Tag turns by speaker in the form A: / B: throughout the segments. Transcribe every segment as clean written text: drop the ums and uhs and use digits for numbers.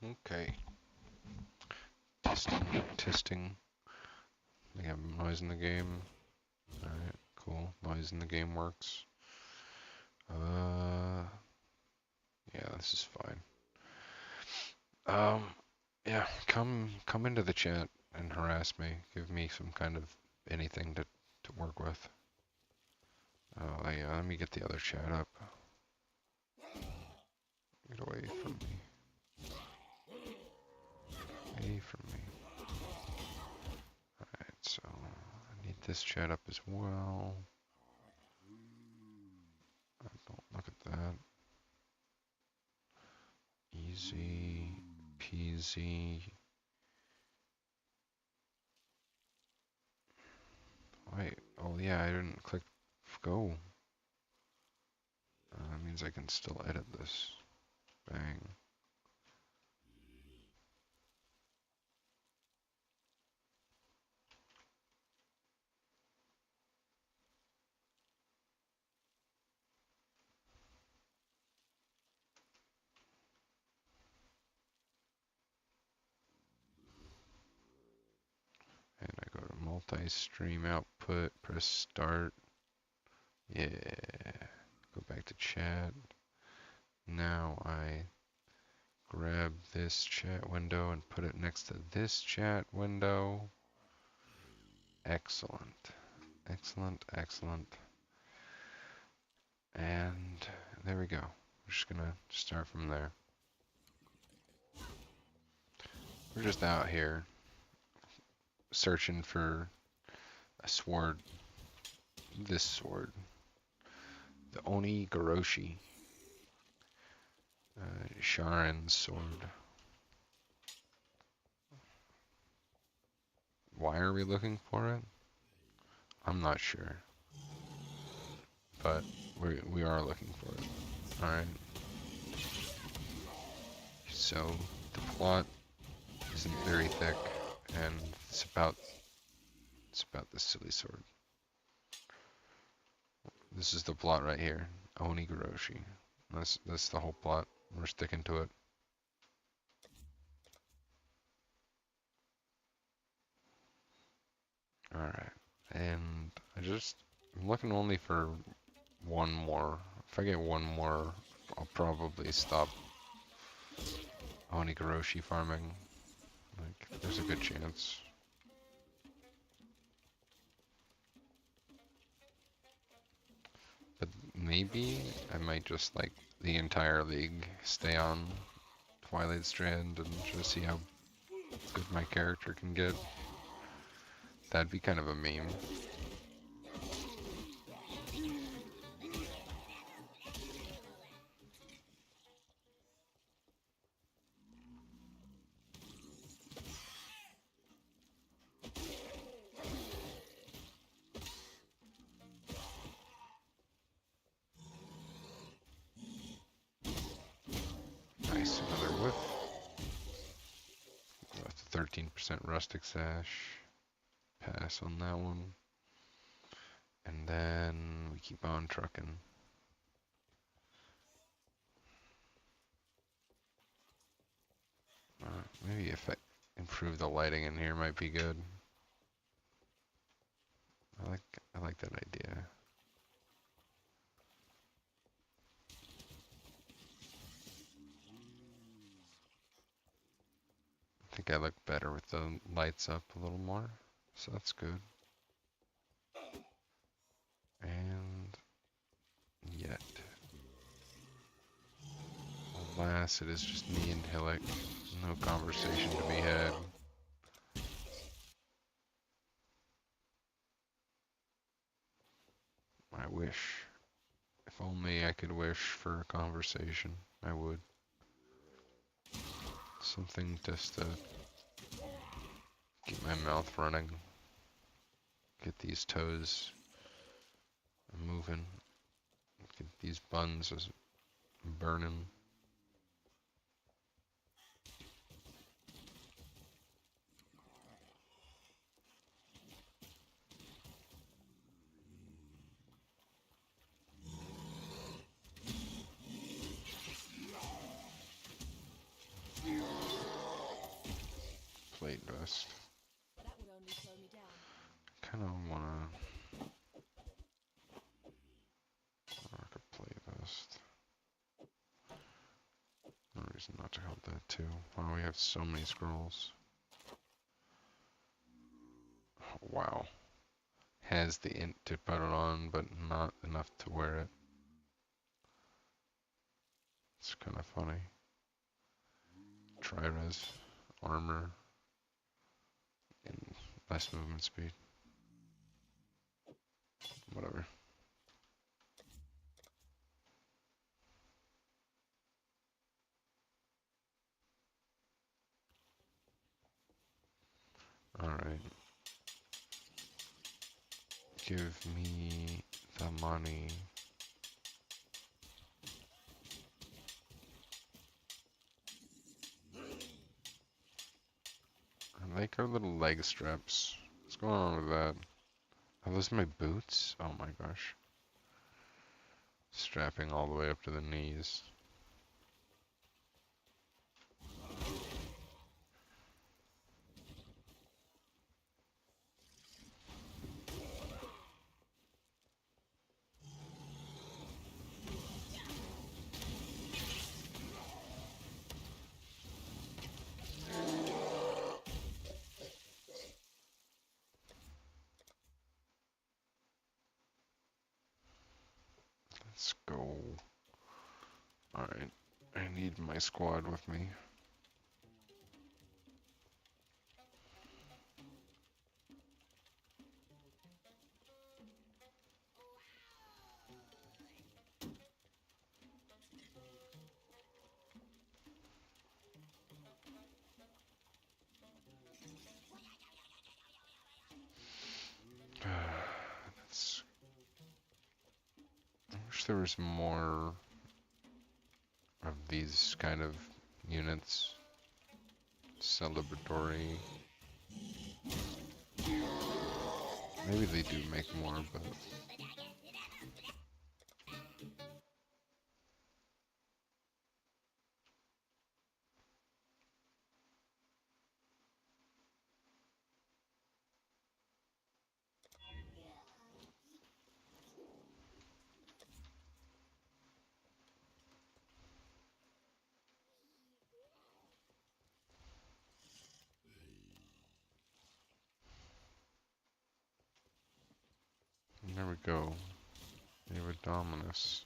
A: Okay. Testing, testing. We have noise in the game. Alright, cool. Noise in the game works. Uh, yeah, this is fine. Um, yeah, come into the chat and harass me. Give me some kind of anything to work with. Oh yeah, let me get the other chat up. Get away from me. Away from me. Alright, so I need this chat up as well. Don't look at that. Easy peasy. Wait, oh yeah, I didn't click go. That means I can still edit this. Bang. And I go to multi-stream output, press start. Yeah. Go back to chat. Now I grab this chat window and put it next to this chat window. Excellent. Excellent, excellent. And there we go. We're just gonna start from there. We're just out here searching for a sword. This sword. The Oni Goroshi. Sharon's sword. Why are we looking for it? I'm not sure. But we are looking for it. Alright. So the plot isn't very thick, and it's about the silly sword. This is the plot right here. Oni Goroshi. That's the whole plot. We're sticking to it. Alright. And I'm looking only for one more. If I get one more, I'll probably stop Oni Goroshi farming. Like, there's a good chance. But maybe I might just like the entire league stay on Twilight strand and just see how good my character can get. That'd be kind of a meme. Nice, another whiff. That's a 13% rustic sash. Pass on that one. And then we keep on trucking. Maybe if I improve the lighting in here might be good. I like that idea. I think I look better with the lights up a little more, so that's good. And yet, alas, it is just me and Hillick. No conversation to be had. I wish. If only I could wish for a conversation, I would. Something just to keep my mouth running. Get these toes moving. Get these buns burning. plate vest. Kind of wanna rock a plate vest. No reason not to help that too. Wow, we have so many scrolls. Oh, wow. Has the int to put it on, but not enough to wear it. It's kind of funny. Tri-res, armor, and less movement speed. Whatever. Alright. Give me the money. I like our little leg straps. What's going on with that? Are those my boots? Oh my gosh. Strapping all the way up to the knees. Let's go. Alright. I need my squad with me. I wish there was more of these kind of units. Celebratory. Maybe they do make more, but... There we go. David Dominus.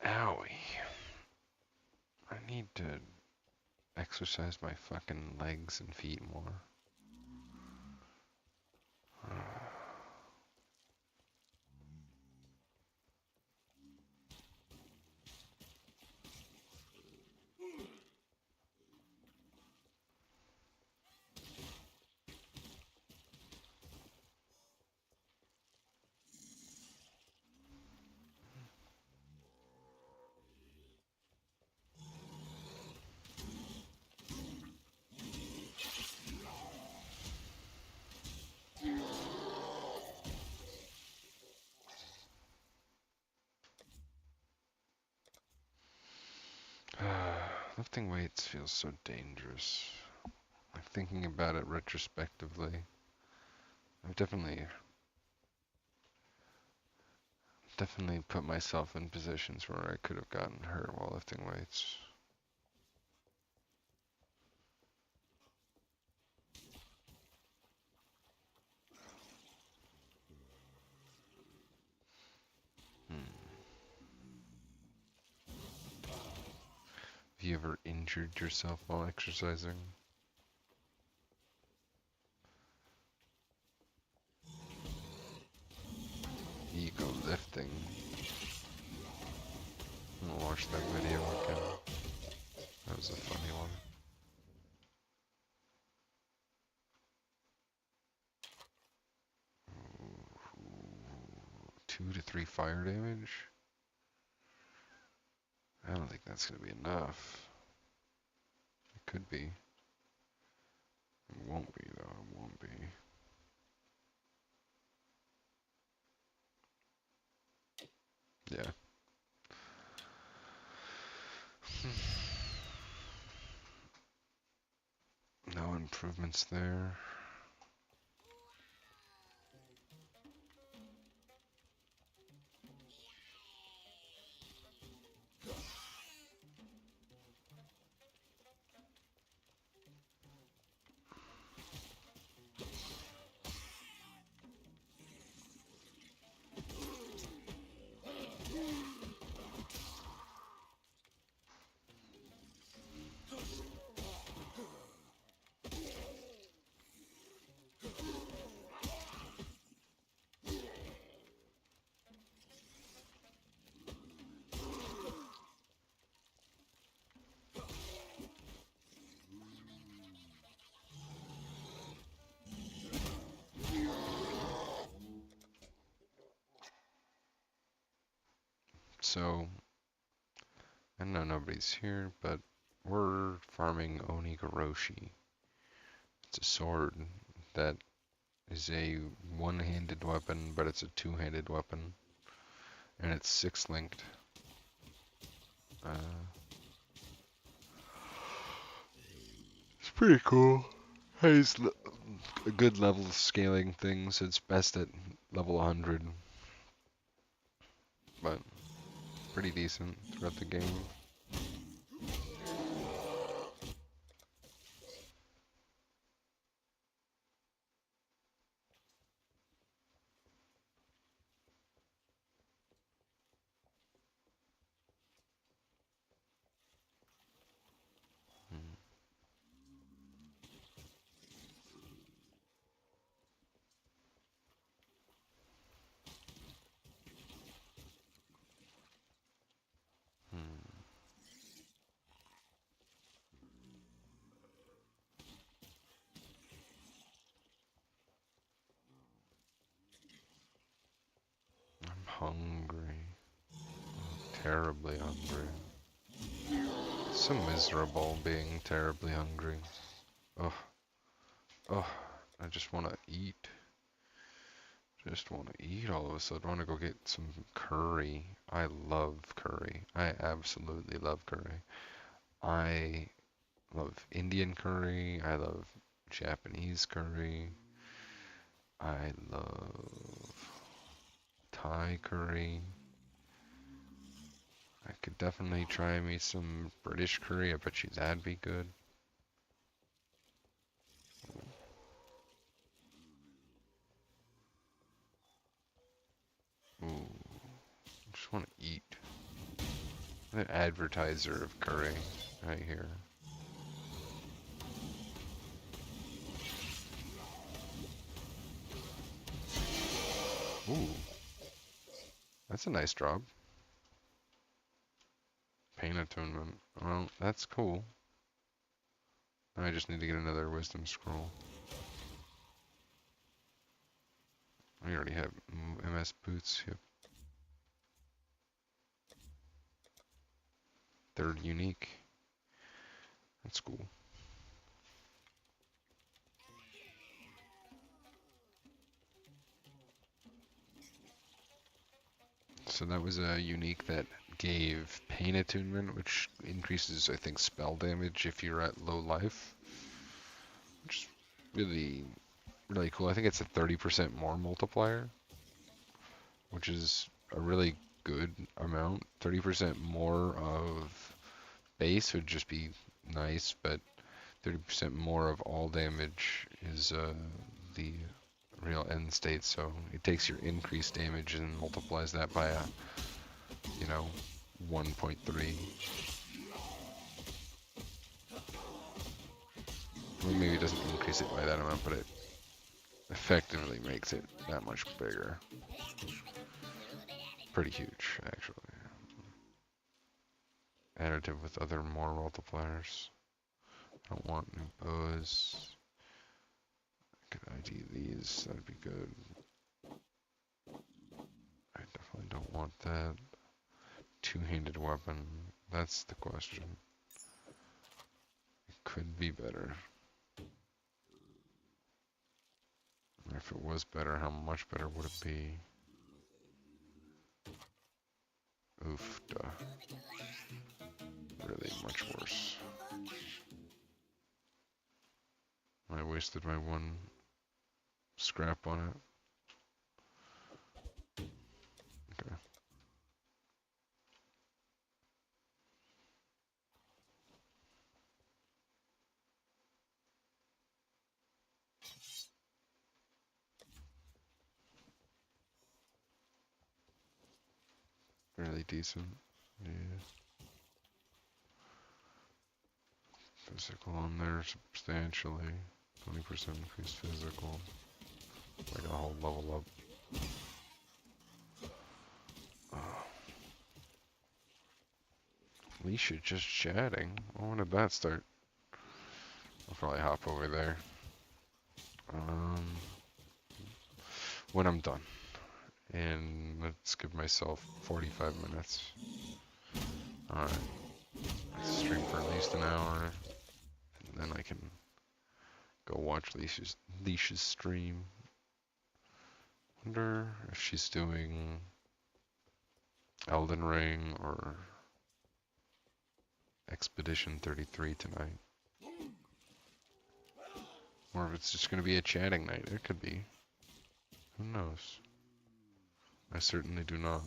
A: Owie. I need to exercise my fucking legs and feet more. Lifting weights feels so dangerous. Like thinking about it retrospectively, I've definitely put myself in positions where I could have gotten hurt while lifting weights. Have you ever injured yourself while exercising? Ego lifting. watch that video again. That was a funny one. Ooh, 2 to 3 fire damage? I don't think that's going to be enough. It could be. It won't be, though. It won't be. Yeah. No improvements there. So, I know nobody's here, but we're farming Onigoroshi. It's a sword that is a one-handed weapon, but it's a two-handed weapon. And it's 6-linked. It's pretty cool. Has a good level of scaling things. It's best at level 100. But pretty decent throughout the game. I'm hungry. I'm terribly hungry. It's so miserable being terribly hungry. Ugh. Ugh. I just want to eat. Just want to eat all of a sudden. I want to go get some curry. I love curry. I absolutely love curry. I love Indian curry. I love Japanese curry. I love Thai curry. I could definitely try me some British curry. I bet you that'd be good. Ooh, I just want to eat. I'm an advertiser of curry right here. Ooh, that's a nice drop. Pain attunement. Well, that's cool. I just need to get another wisdom scroll. I already have MS boots. Yep. Third unique. That's cool. So that was a unique that gave pain attunement, which increases, I think, spell damage if you're at low life. Which is really, really cool. I think it's a 30% more multiplier, which is a really good amount. 30% more of base would just be nice, but 30% more of all damage is the real end state. So it takes your increased damage and multiplies that by a, 1.3. Well, maybe it doesn't increase it by that amount, but it effectively makes it that much bigger. Pretty huge, actually. additive with other more multipliers. I don't want new bows. I could ID these, that'd be good. I definitely don't want that. Two-handed weapon, that's the question. It could be better. If it was better, how much better would it be? Oof, duh. Really much worse. I wasted my one scrap on it. Okay. Really decent. Yeah. Physical on there substantially. 20% increase physical. Like a whole level up. Leisha just chatting. Oh, when did that start? I'll probably hop over there. When I'm done. And let's give myself 45 minutes. Alright. Let's stream for at least an hour. And then I can go watch Leisha's stream. Wonder if she's doing Elden Ring or Expedition 33 tonight. Or if it's just going to be a chatting night. It could be. Who knows? I certainly do not.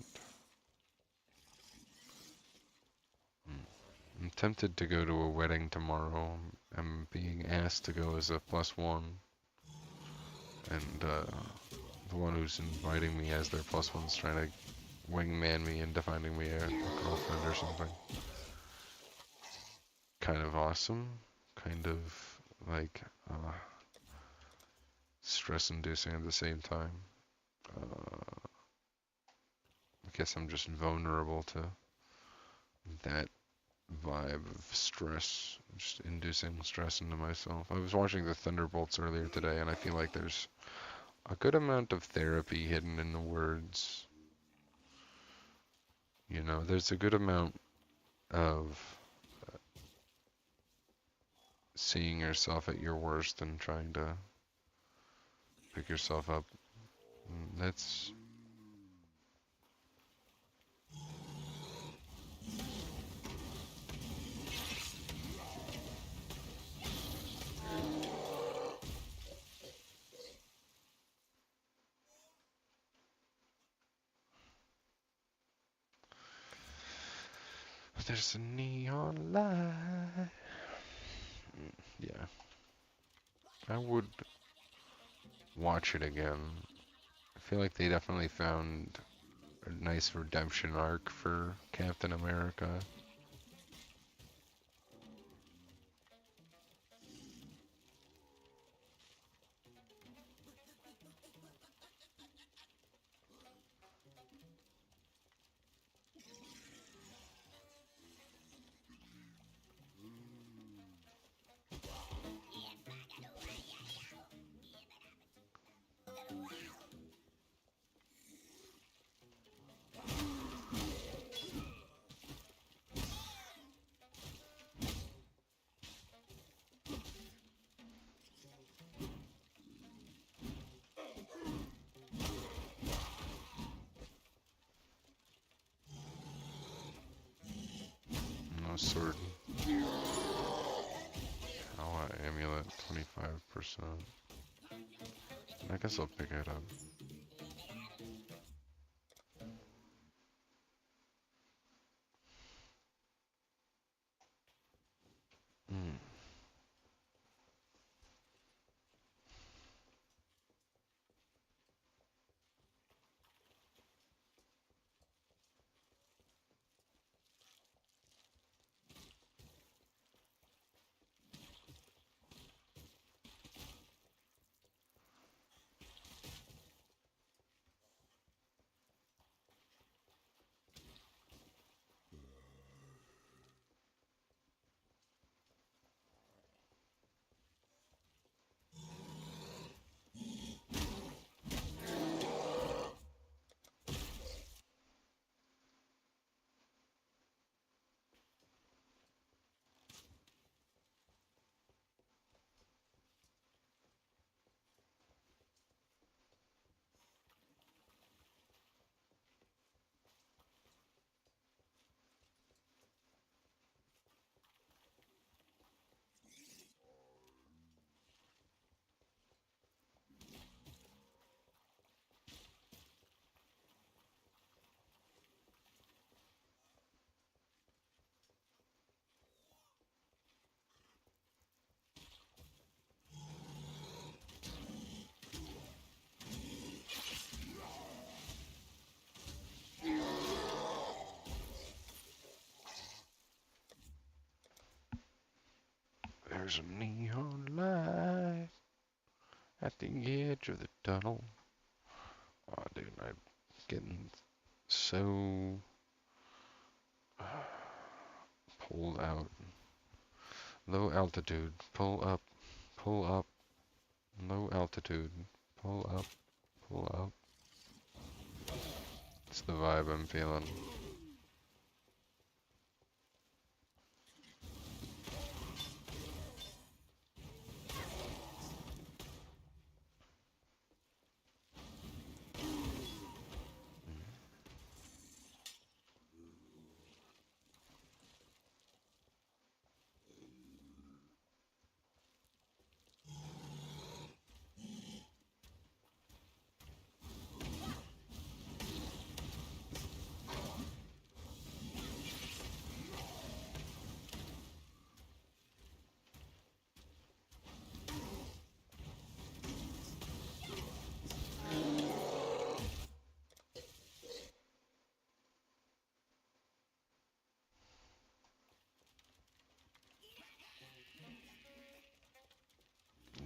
A: I'm tempted to go to a wedding tomorrow. I'm being asked to go as a +1. And the one who's inviting me as their +1's trying to wingman me into finding me a girlfriend or something. Kind of awesome. Kind of like stress-inducing at the same time. I guess I'm just vulnerable to that vibe of stress, just inducing stress into myself. I was watching the Thunderbolts earlier today, and I feel like there's a good amount of therapy hidden in the words. You know, there's a good amount of seeing yourself at your worst and trying to pick yourself up. That's there's a neon light. Yeah. I would watch it again. I feel like they definitely found a nice redemption arc for Captain America. No sword. Power amulet, 25%. I guess I'll pick it up. There's a neon light at the edge of the tunnel. Oh, dude, I'm getting so pulled out. Low altitude, pull up, pull up. Low altitude, pull up, pull up. It's the vibe I'm feeling.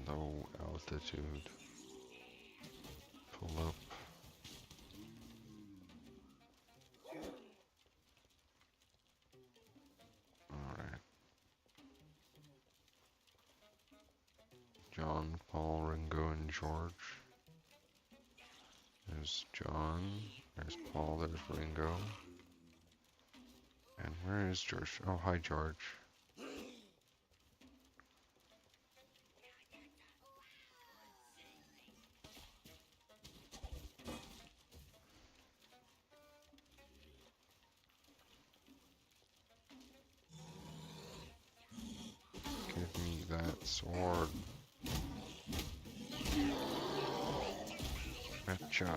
A: Low altitude, pull up. Alright. John, Paul, Ringo, and George. There's John, there's Paul, there's Ringo. And where is George? Oh, hi, George. Give me that sword. Gotcha.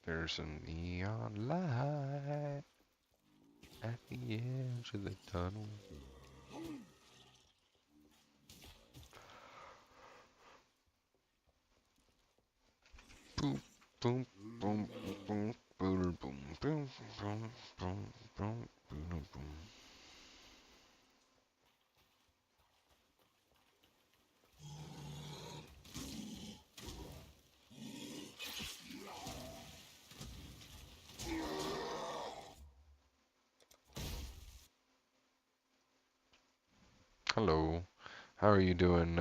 A: There's a neon light at the edge of the tunnel. Boom, boom, boom, boom, boom, boom, boom, boom, boom, boom, boom, boom. Hello, how are you doing,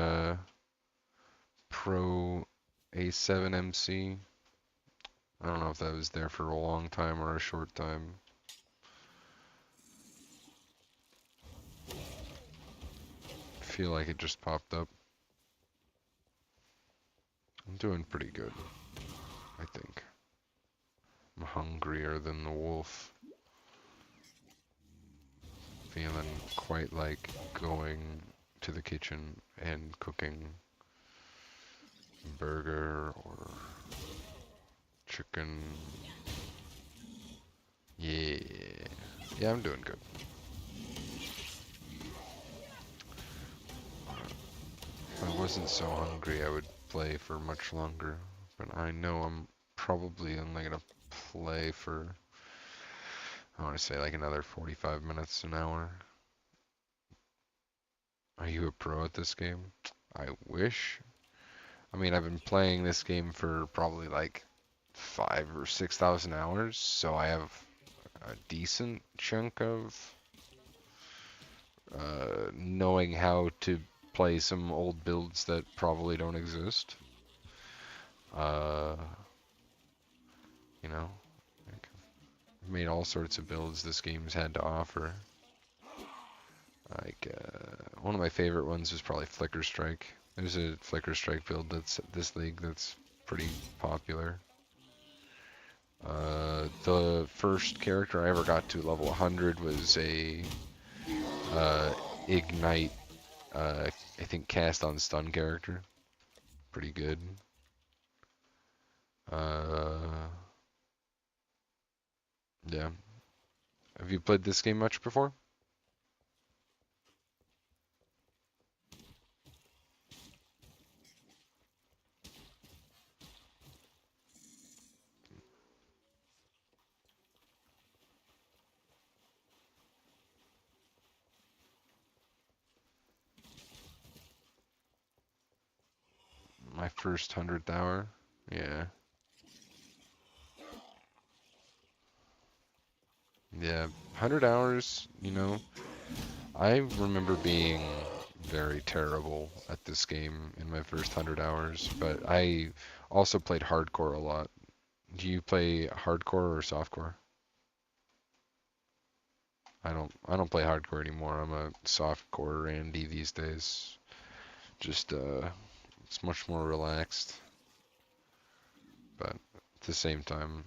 A: Pro A7 MC? I don't know if that was there for a long time or a short time. I feel like it just popped up. I'm doing pretty good, I think. I'm hungrier than the wolf. Feeling quite like going to the kitchen and cooking burger or chicken. Yeah. Yeah, I'm doing good. If I wasn't so hungry, I would play for much longer. But I know I'm probably only gonna play for, I want to say like another 45 minutes, an hour. Are you a pro at this game? I wish. I mean, I've been playing this game for probably like 5,000 or 6,000 hours, so I have a decent chunk of knowing how to play some old builds that probably don't exist. Uh, you know, like, I've made all sorts of builds this game's had to offer. Like, one of my favorite ones is probably Flicker Strike. There's a Flicker Strike build that's this league that's pretty popular. The first character I ever got to level 100 was a Ignite, I think cast on stun character. Pretty good. Yeah. Have you played this game much before? My first 100th hour? Yeah. Yeah. 100 hours, I remember being very terrible at this game in my first 100 hours, but I also played hardcore a lot. Do you play hardcore or softcore? I don't play hardcore anymore. I'm a softcore Randy these days. Just it's much more relaxed, but at the same time,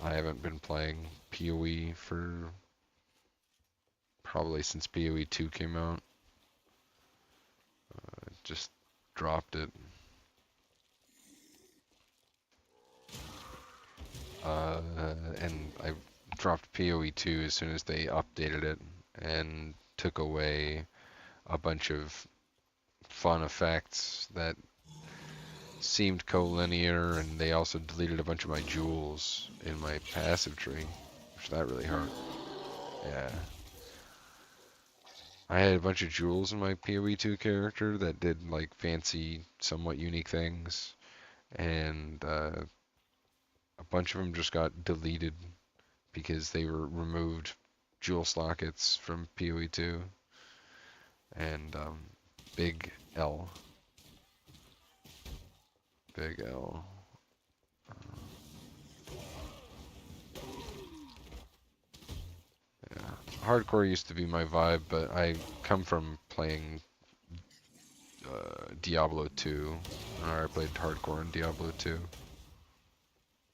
A: I haven't been playing PoE for probably since PoE 2 came out. Just dropped it. And I dropped PoE 2 as soon as they updated it and took away a bunch of fun effects that seemed collinear, and they also deleted a bunch of my jewels in my passive tree, which that really hurt. Yeah. I had a bunch of jewels in my PoE 2 character that did like fancy, somewhat unique things, and a bunch of them just got deleted because they were removed jewel sockets from PoE 2, and big L. Big L. Yeah. Hardcore used to be my vibe, but I come from playing Diablo 2. I played hardcore in Diablo 2.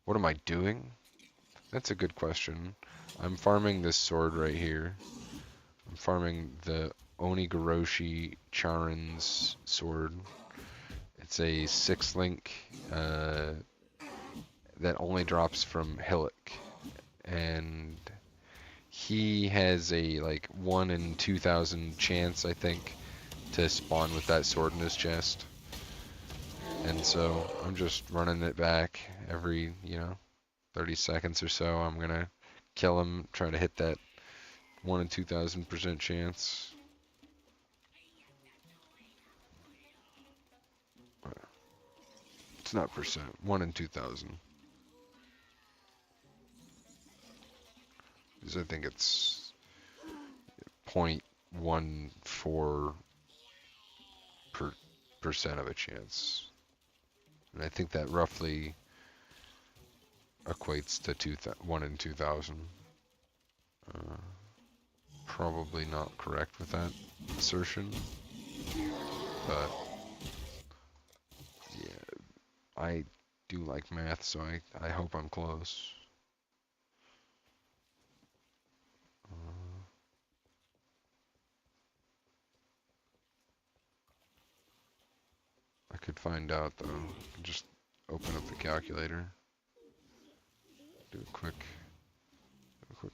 A: What am I doing? That's a good question. I'm farming this sword right here. I'm farming the Onigoroshi Charin's sword. It's a 6-link that only drops from Hillock. And he has a like 1 in 2,000 chance, I think, to spawn with that sword in his chest. And so I'm just running it back every, 30 seconds or so. I'm gonna kill him, try to hit that 1 in 2,000% chance. It's not percent, 1 in 2,000. Because I think it's 0.14% of a chance. And I think that roughly equates to 1 in 2,000. Probably not correct with that assertion, but yeah, I do like math, so I hope I'm close. I could find out though. Just open up the calculator. Do a quick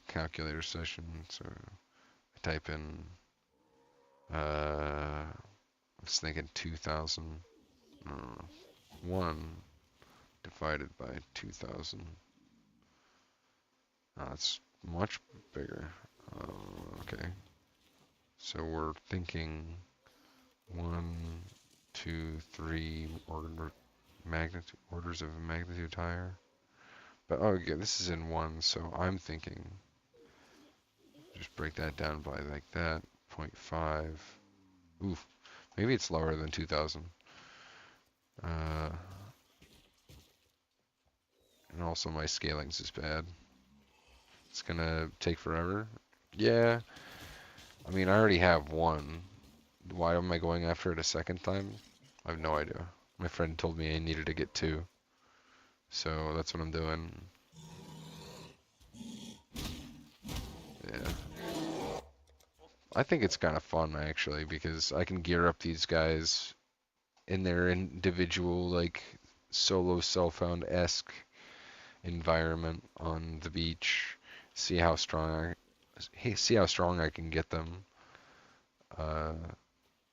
A: calculator session. So I type in. I was thinking 2,000. 1 divided by 2,000. That's much bigger. Okay. So we're thinking 1, 2, 3 orders of magnitude higher. But okay, this is in 1, so I'm thinking just break that down by like that, 0.5. Oof, Maybe it's lower than 2,000. Uh, and also my scaling's is bad. It's gonna take forever. Yeah, I mean, I already have one. Why am I going after it a second time? I have no idea. My friend told me I needed to get two, so that's what I'm doing. Yeah. I think it's kind of fun actually because I can gear up these guys in their individual like solo Cellfound-esque environment on the beach. See how strong see how strong I can get them. Uh,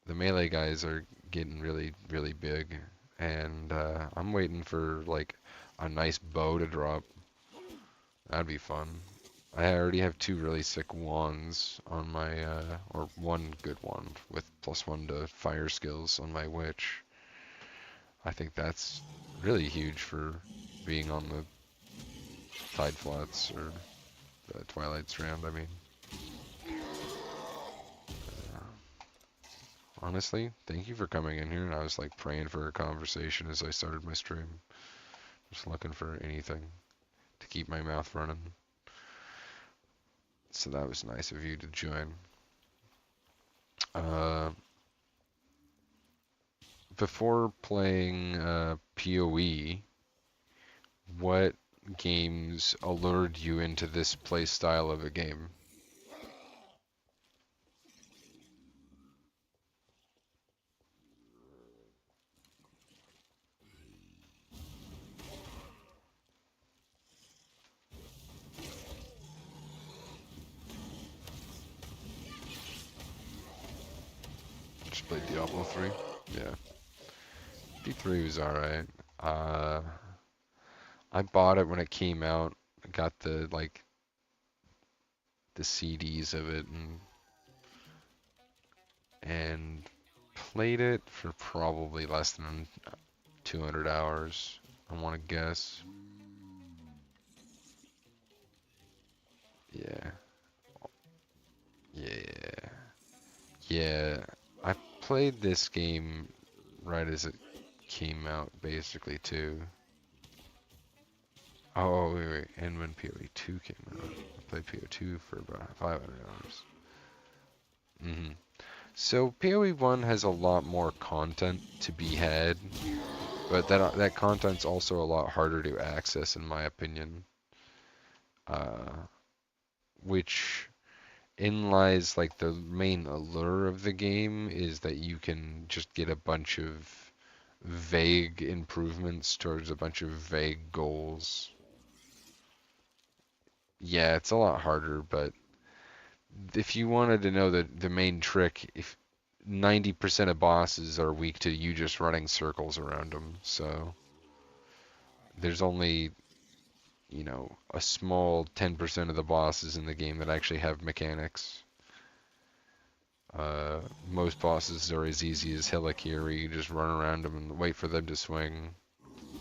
A: the melee guys are getting really really big, and I'm waiting for like a nice bow to drop. That'd be fun. I already have two really sick wands on my, or one good wand with +1 to fire skills on my witch. I think that's really huge for being on the Tide Flats or the Twilight strand, I mean. Honestly, thank you for coming in here, and I was like praying for a conversation as I started my stream. Just looking for anything to keep my mouth running. So that was nice of you to join. Uh, Before playing PoE, what games allured you into this play style of a game? Just played Diablo 3. Yeah, D3 was alright. Uh, I bought it when it came out. I got the like the CDs of it and played it for probably less than 200 hours. I want to guess. Yeah, yeah, yeah. I played this game right as it came out, basically too. Oh, wait. And when PoE2 came out, I played PoE2 for about 500 hours. So PoE1 has a lot more content to be had, but that content's also a lot harder to access, in my opinion. Uh, which in lies like the main allure of the game is that you can just get a bunch of vague improvements towards a bunch of vague goals. Yeah, it's a lot harder, but if you wanted to know the main trick, if 90% of bosses are weak to you just running circles around them, so there's only, a small 10% of the bosses in the game that actually have mechanics. Most bosses are as easy as Hillock where you just run around them and wait for them to swing,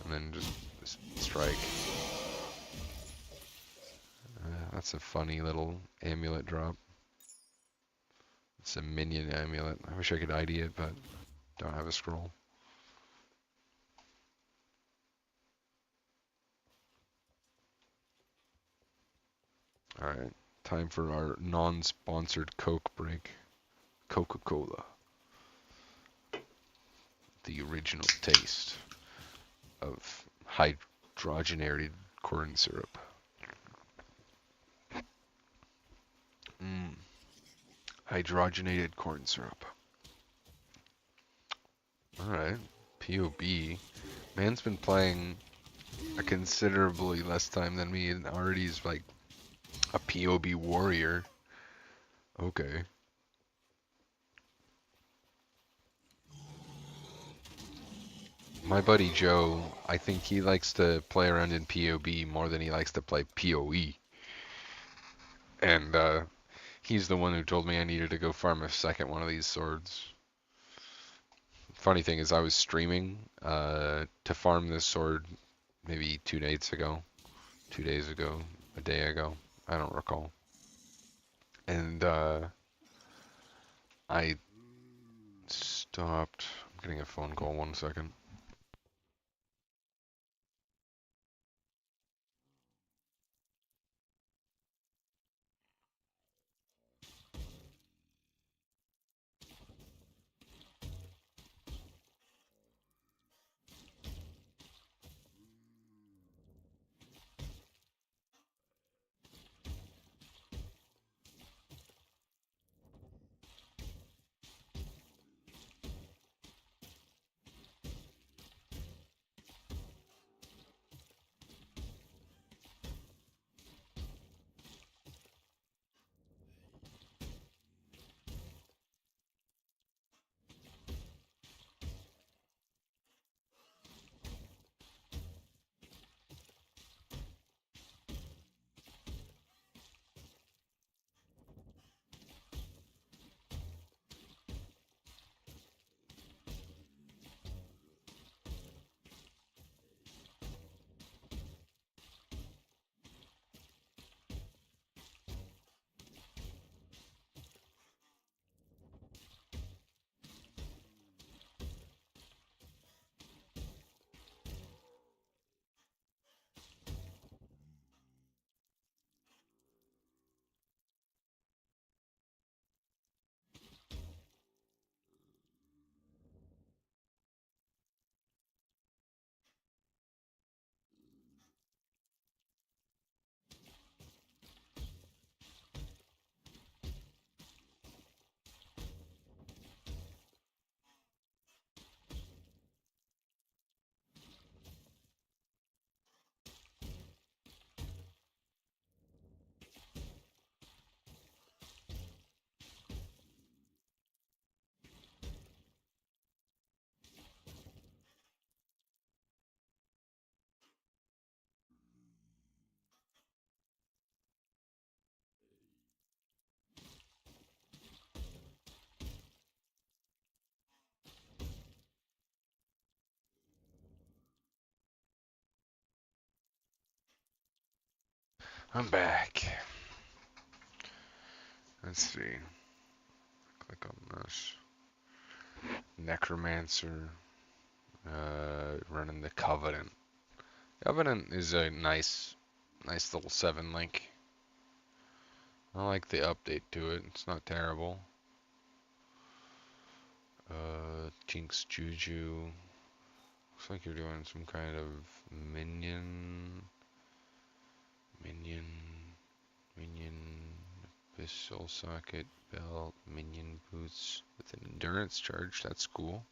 A: and then just strike. That's a funny little amulet drop. It's a minion amulet. I wish I could ID it, but don't have a scroll. Alright, time for our non-sponsored Coke break. Coca-Cola. The original taste of hydrogenated corn syrup. Hydrogenated corn syrup. Alright, POB. Man's been playing a considerably less time than me and already is like a POB warrior. Okay. My buddy Joe, I think he likes to play around in POB more than he likes to play POE. And he's the one who told me I needed to go farm a second one of these swords. Funny thing is I was streaming to farm this sword maybe 2 days ago, a day ago. I don't recall. And I stopped. I'm getting a phone call, 1 second. I'm back. Let's see. Click on this. Necromancer. Running the Covenant. Covenant is a nice little 7 link. I like the update to it. It's not terrible. Jinx Juju. Looks like you're doing some kind of minion. Abyssal socket, belt, minion boots with an endurance charge. That's cool.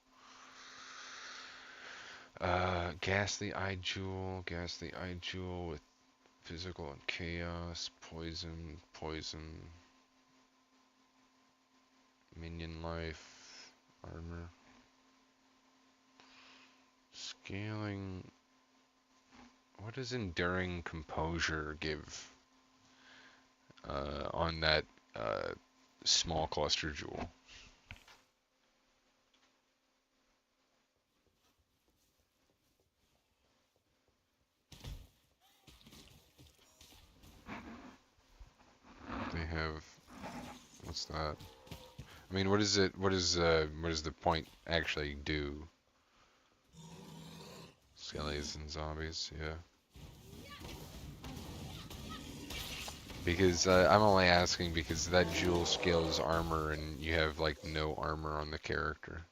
A: Ghastly Eye Jewel with physical and chaos, poison, minion life, armor. Scaling. What does enduring composure give on that small cluster jewel? They have. What's that? I mean, what is it? What does the point actually do? Skellies and zombies, yeah. Because I'm only asking because that jewel scales armor and you have like no armor on the character.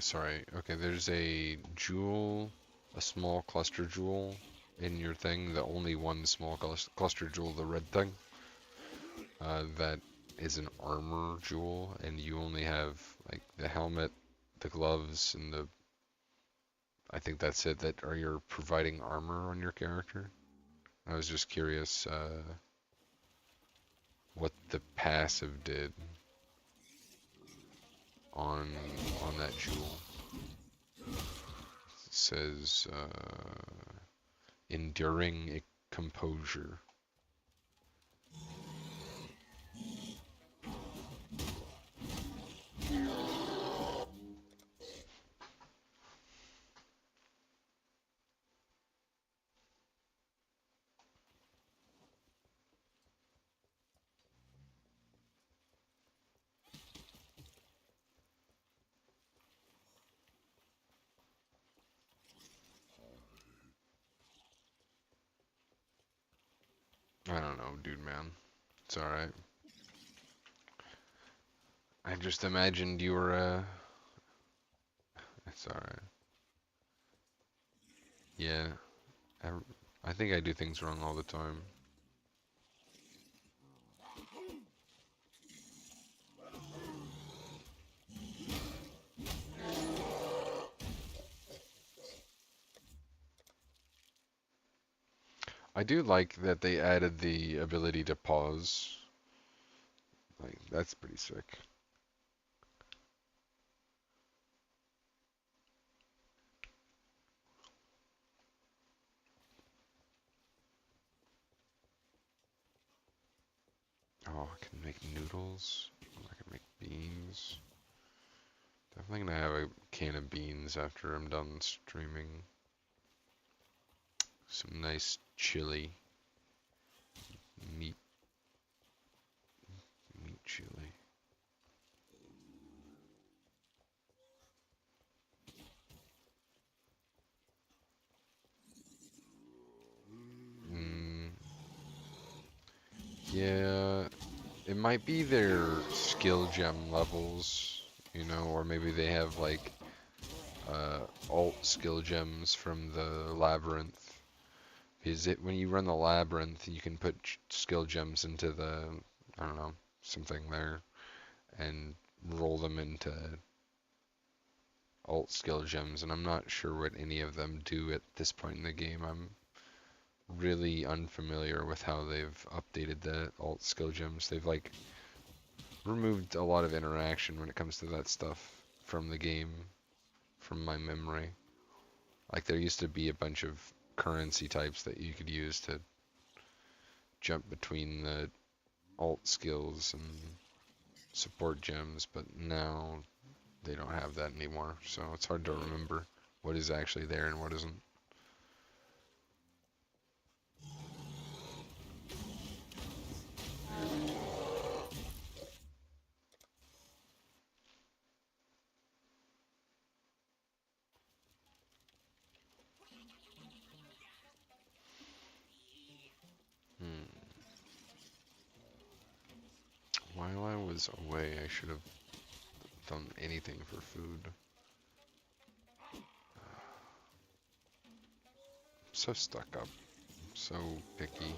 A: Sorry. Okay, there's a jewel, a small cluster jewel in your thing. The only one small cluster jewel, the red thing. That is an armor jewel, and you only have like the helmet, the gloves, and the. I think that's it. That are you're providing armor on your character. I was just curious what the passive did on that jewel. says enduring composure. I don't know, dude, man. It's alright. I just imagined you were, it's alright. Yeah, I think I do things wrong all the time. I do like that they added the ability to pause. Like, that's pretty sick. Oh, I can make noodles. I can make beans. Definitely gonna have a can of beans after I'm done streaming. Some nice chili. Meat chili. Mm, yeah, it might be their skill gem levels, you know, or maybe they have like alt skill gems from the labyrinth. Is it when you run the labyrinth, you can put skill gems into the, I don't know, something there, and roll them into alt skill gems, and I'm not sure what any of them do at this point in the game. I'm really unfamiliar with how they've updated the alt skill gems. They've like removed a lot of interaction when it comes to that stuff from the game, from my memory. Like there used to be a bunch of currency types that you could use to jump between the alt skills and support gems, but now they don't have that anymore. So it's hard to remember what is actually there and what isn't. Hmm. While I was away, I should have done anything for food. So stuck up, so picky.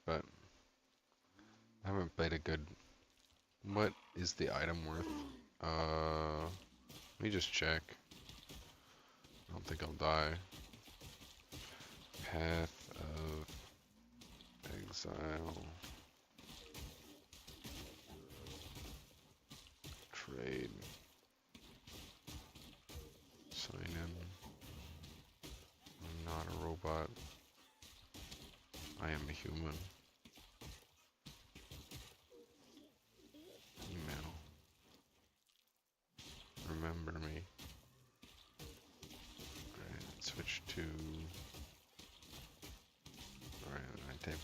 A: But I haven't played a good. What is the item worth? Let me just check. I don't think I'll die. Path of Exile. Trade. Sign in. I'm not a robot. I am a human. Email. Remember me. Alright, switch to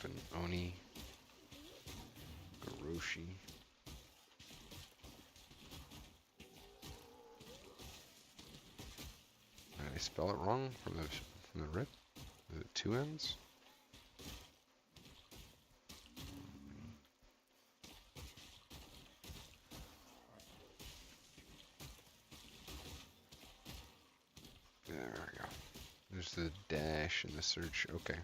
A: open Oni. Goroshi. Did I spell it wrong from the rip? Is it two N's? There we go. There's the dash in the search. Okay.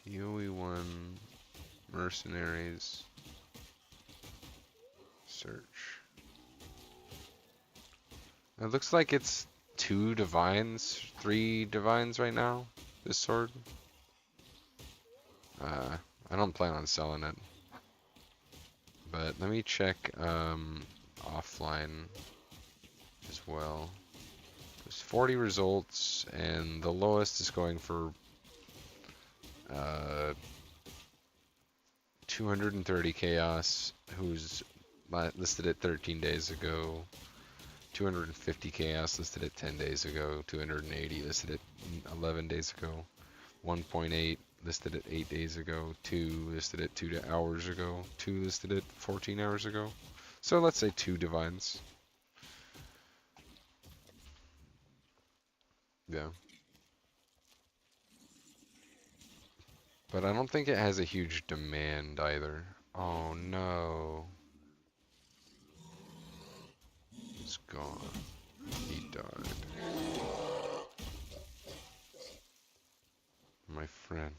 A: poe1 mercenaries search. It looks like it's 2 divines, 3 divines right now, this sword. I don't plan on selling it. But let me check offline as well. There's 40 results, and the lowest is going for 230 chaos, who's listed at 13 days ago. 250 chaos listed at 10 days ago. 280 listed at 11 days ago. 1.8 listed at 8 days ago. 2 listed at 2 hours ago. 2 listed at 14 hours ago. So let's say 2 divines. Yeah. But I don't think it has a huge demand either. Oh no. He's gone. He died. My friend.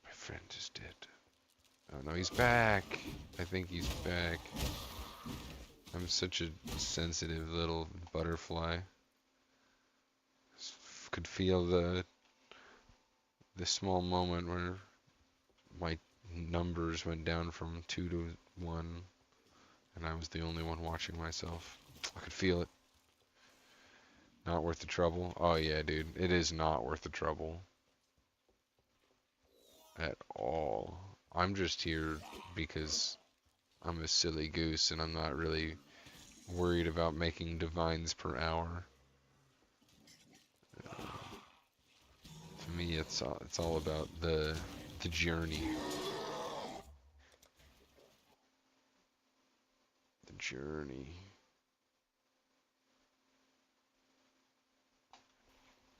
A: My friend is dead. Oh no, he's back. I think he's back. I'm such a sensitive little butterfly. Could feel the small moment where my numbers went down from 2 to 1, and I was the only one watching myself. I could feel it. Not worth the trouble. Oh yeah, dude, it is not worth the trouble at all. I'm just here because I'm a silly goose and I'm not really worried about making divines per hour. To me, it's all about the journey. The journey.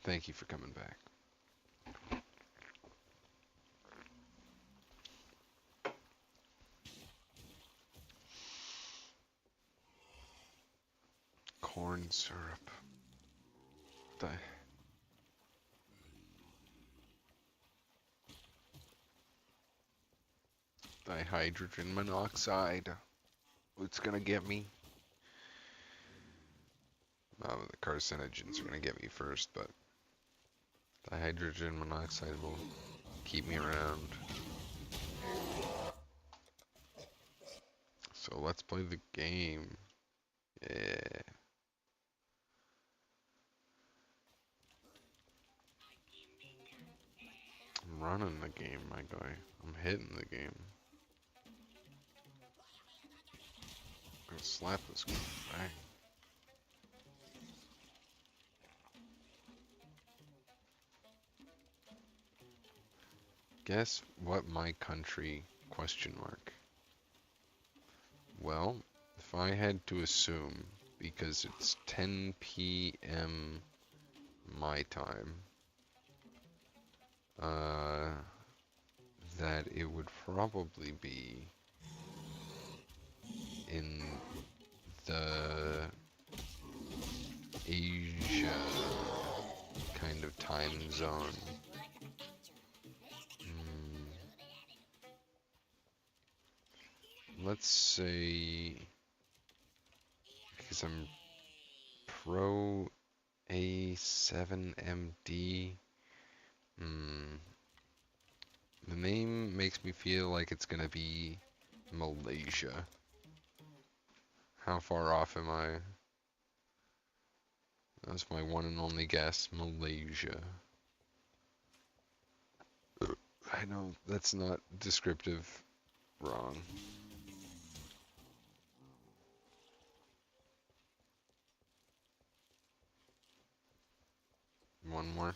A: Thank you for coming back. Corn syrup. Dihydrogen monoxide. It's gonna get me. The carcinogens are gonna get me first, but dihydrogen monoxide will keep me around. So let's play the game. Yeah. I'm running the game, my guy. I'm hitting the game. I'm gonna slap this guy. Bang. Guess what my country ? Well, if I had to assume, because it's 10 p.m. my time, that it would probably be in the Asia kind of time zone. Let's say, because I'm pro A7MD, the name makes me feel like it's gonna be Malaysia. How far off am I? That's my one and only guess, Malaysia. I know that's not descriptive. Wrong. One more.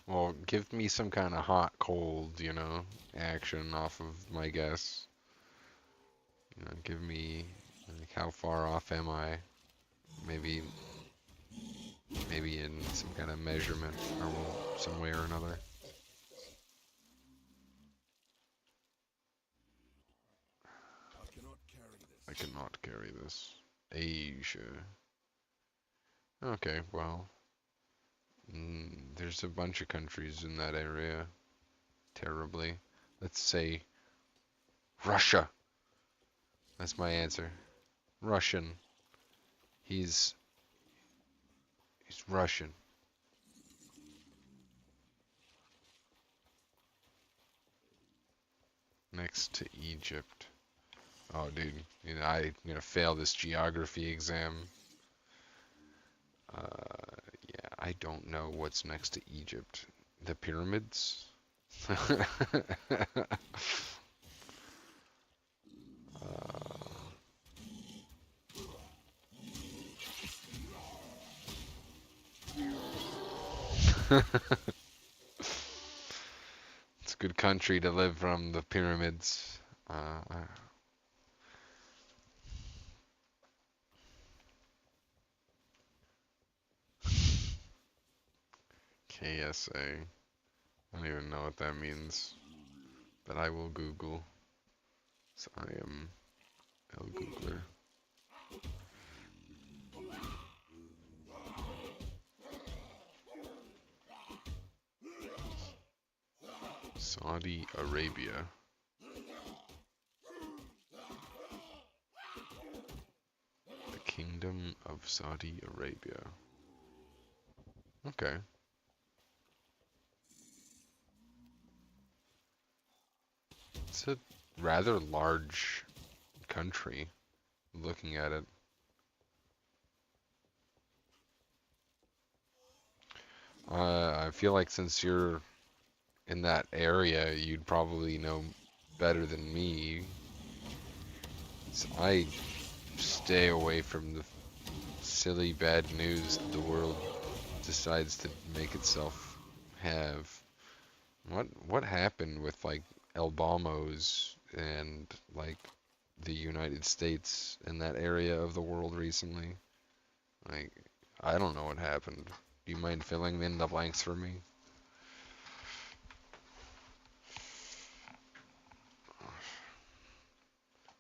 A: Well, give me some kind of hot, cold, you know, action off of my guess. You know, give me, like, how far off am I? Maybe, maybe in some kind of measurement or some way or another. I cannot carry this. Asia. Okay, well, there's a bunch of countries in that area. Terribly. Let's say Russia. That's my answer. Russian. He's Russian. Next to Egypt. Oh, dude, you know, I'm gonna fail this geography exam. Yeah, I don't know what's next to Egypt. The pyramids? It's a good country to live from, the pyramids. KSA. I don't even know what that means, but I will Google. So I am El Googler. Saudi Arabia. The Kingdom of Saudi Arabia. Okay. It's a rather large country, looking at it. I feel like since you're in that area, you'd probably know better than me. So I stay away from the silly bad news that the world decides to make itself have. What happened with like Albamos and like the United States in that area of the world recently? Like, I don't know what happened. Do you mind filling in the blanks for me?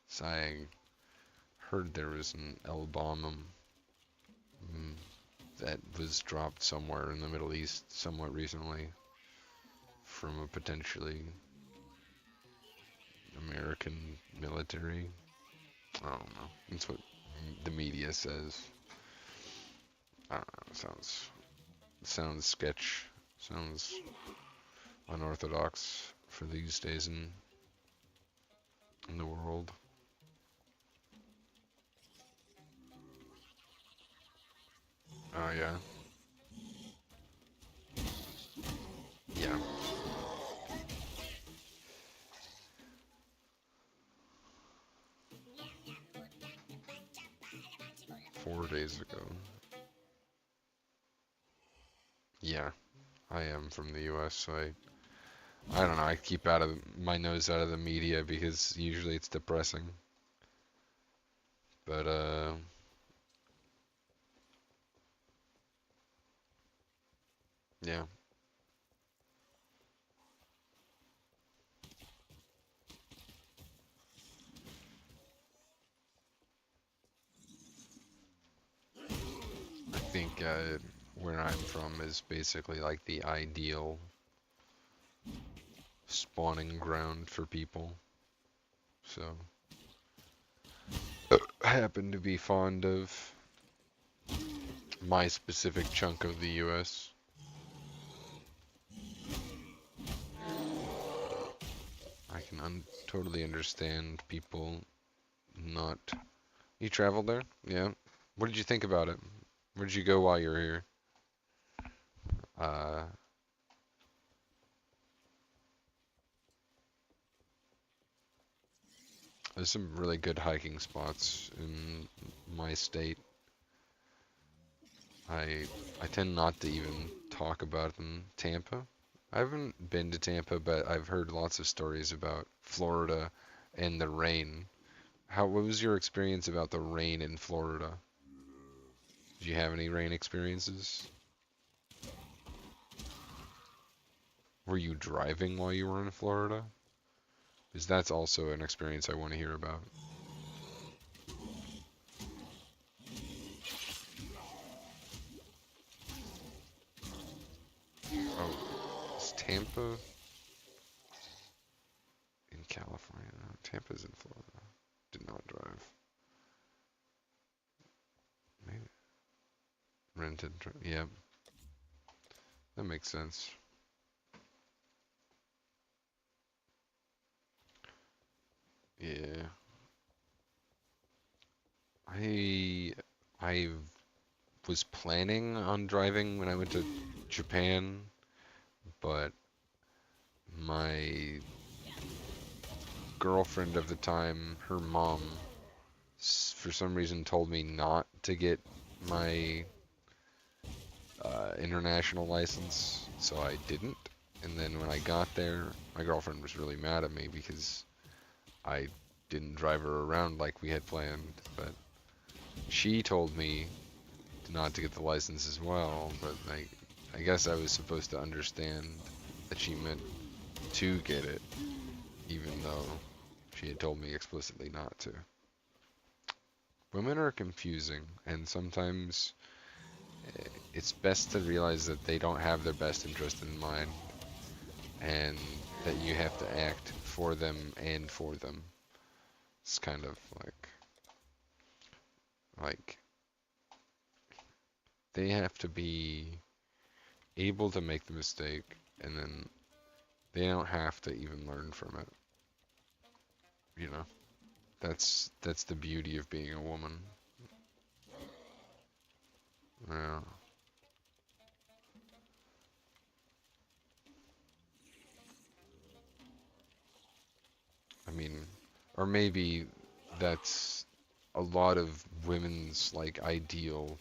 A: So I heard there was an album that was dropped somewhere in the Middle East somewhat recently from a potentially American military. I don't know. That's what the media says. I don't know. Sounds sketch. Sounds unorthodox for these days in the world. Oh yeah. Yeah. 4 days ago. Yeah, I am from the U.S., so I don't know. I keep out of my nose out of the media because usually it's depressing. But yeah. I think where I'm from is basically like the ideal spawning ground for people. So I happen to be fond of my specific chunk of the US. I can totally understand people not. You traveled there? Yeah. What did you think about it? Where did you go while you were here? Uh, there's some really good hiking spots in my state. I I tend not to even talk about in Tampa. I haven't been to Tampa, but I've heard lots of stories about Florida and the rain. What was your experience about the rain in Florida? Did you have any rain experiences? Were you driving while you were in Florida? Because that's also an experience I want to hear about. Oh, is Tampa in California? No, Tampa's in Florida. Did not drive. Maybe rented. Yeah, that makes sense. Yeah, I I was planning on driving when I went to Japan, but my girlfriend of the time, her mom, for some reason told me not to get my international license, so I didn't. And then when I got there, my girlfriend was really mad at me because I didn't drive her around like we had planned. But she told me not to get the license as well. But I guess I was supposed to understand that she meant to get it, even though she had told me explicitly not to. Women are confusing, and sometimes it's best to realize that they don't have their best interest in mind, and that you have to act for them and for them. It's kind of like they have to be able to make the mistake, and then they don't have to even learn from it. You know, that's the beauty of being a woman. Yeah. I mean, or maybe that's a lot of women's ideal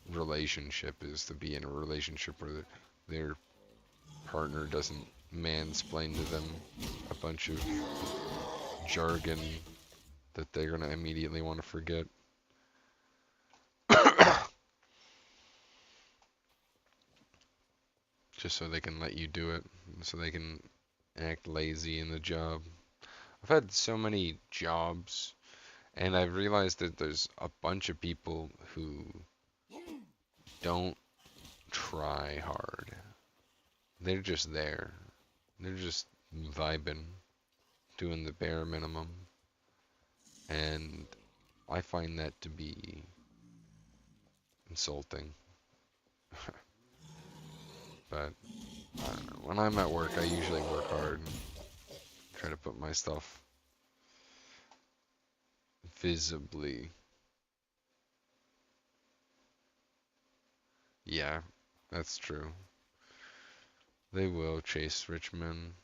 A: relationship is to be in a relationship where their partner doesn't mansplain to them a bunch of jargon that they're gonna immediately want to forget. Just so they can let you do it, so they can act lazy in the job. I've had so many jobs, and I've realized that there's a bunch of people who don't try hard. They're just there. They're just vibing, doing the bare minimum. And I find that to be insulting. But I don't know. When I'm at work, I usually work hard and try to put my stuff visibly. Yeah, that's true. They will chase rich men,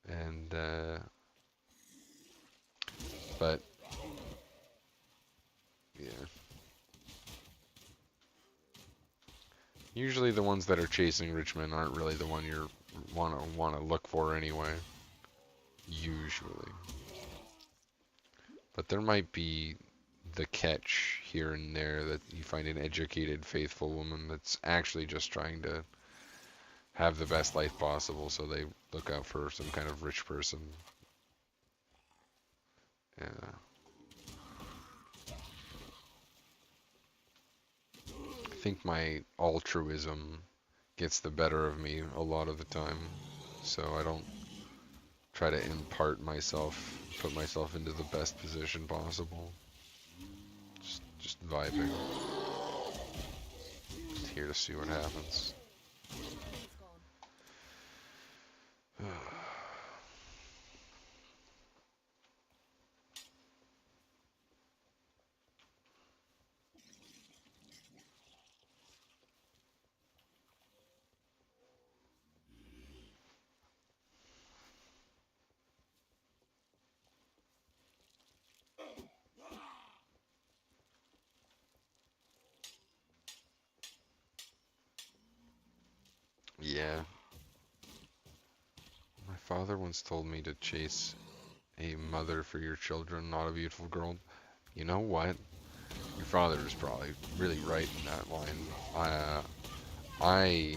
A: and but yeah, usually the ones that are chasing rich men aren't really the one you're wanna look for anyway. Usually, but there might be the catch here and there that you find an educated, faithful woman that's actually just trying to have the best life possible, so they look out for some kind of rich person. Yeah. I think my altruism gets the better of me a lot of the time, so I don't try to impart myself, put myself into the best position possible. Just vibing. Just here to see what happens. father once told me to chase a mother for your children, not a beautiful girl. You know what? Your father is probably really right in that line. I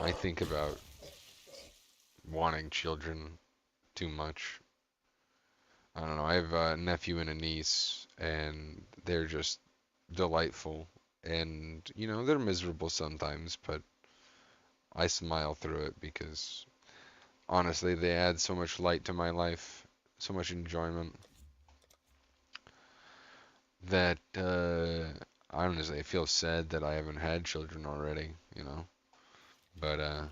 A: I think about wanting children too much. I don't know. I have a nephew and a niece, and they're just delightful. And, they're miserable sometimes, but I smile through it because honestly, they add so much light to my life, so much enjoyment that honestly, I feel sad that I haven't had children already. But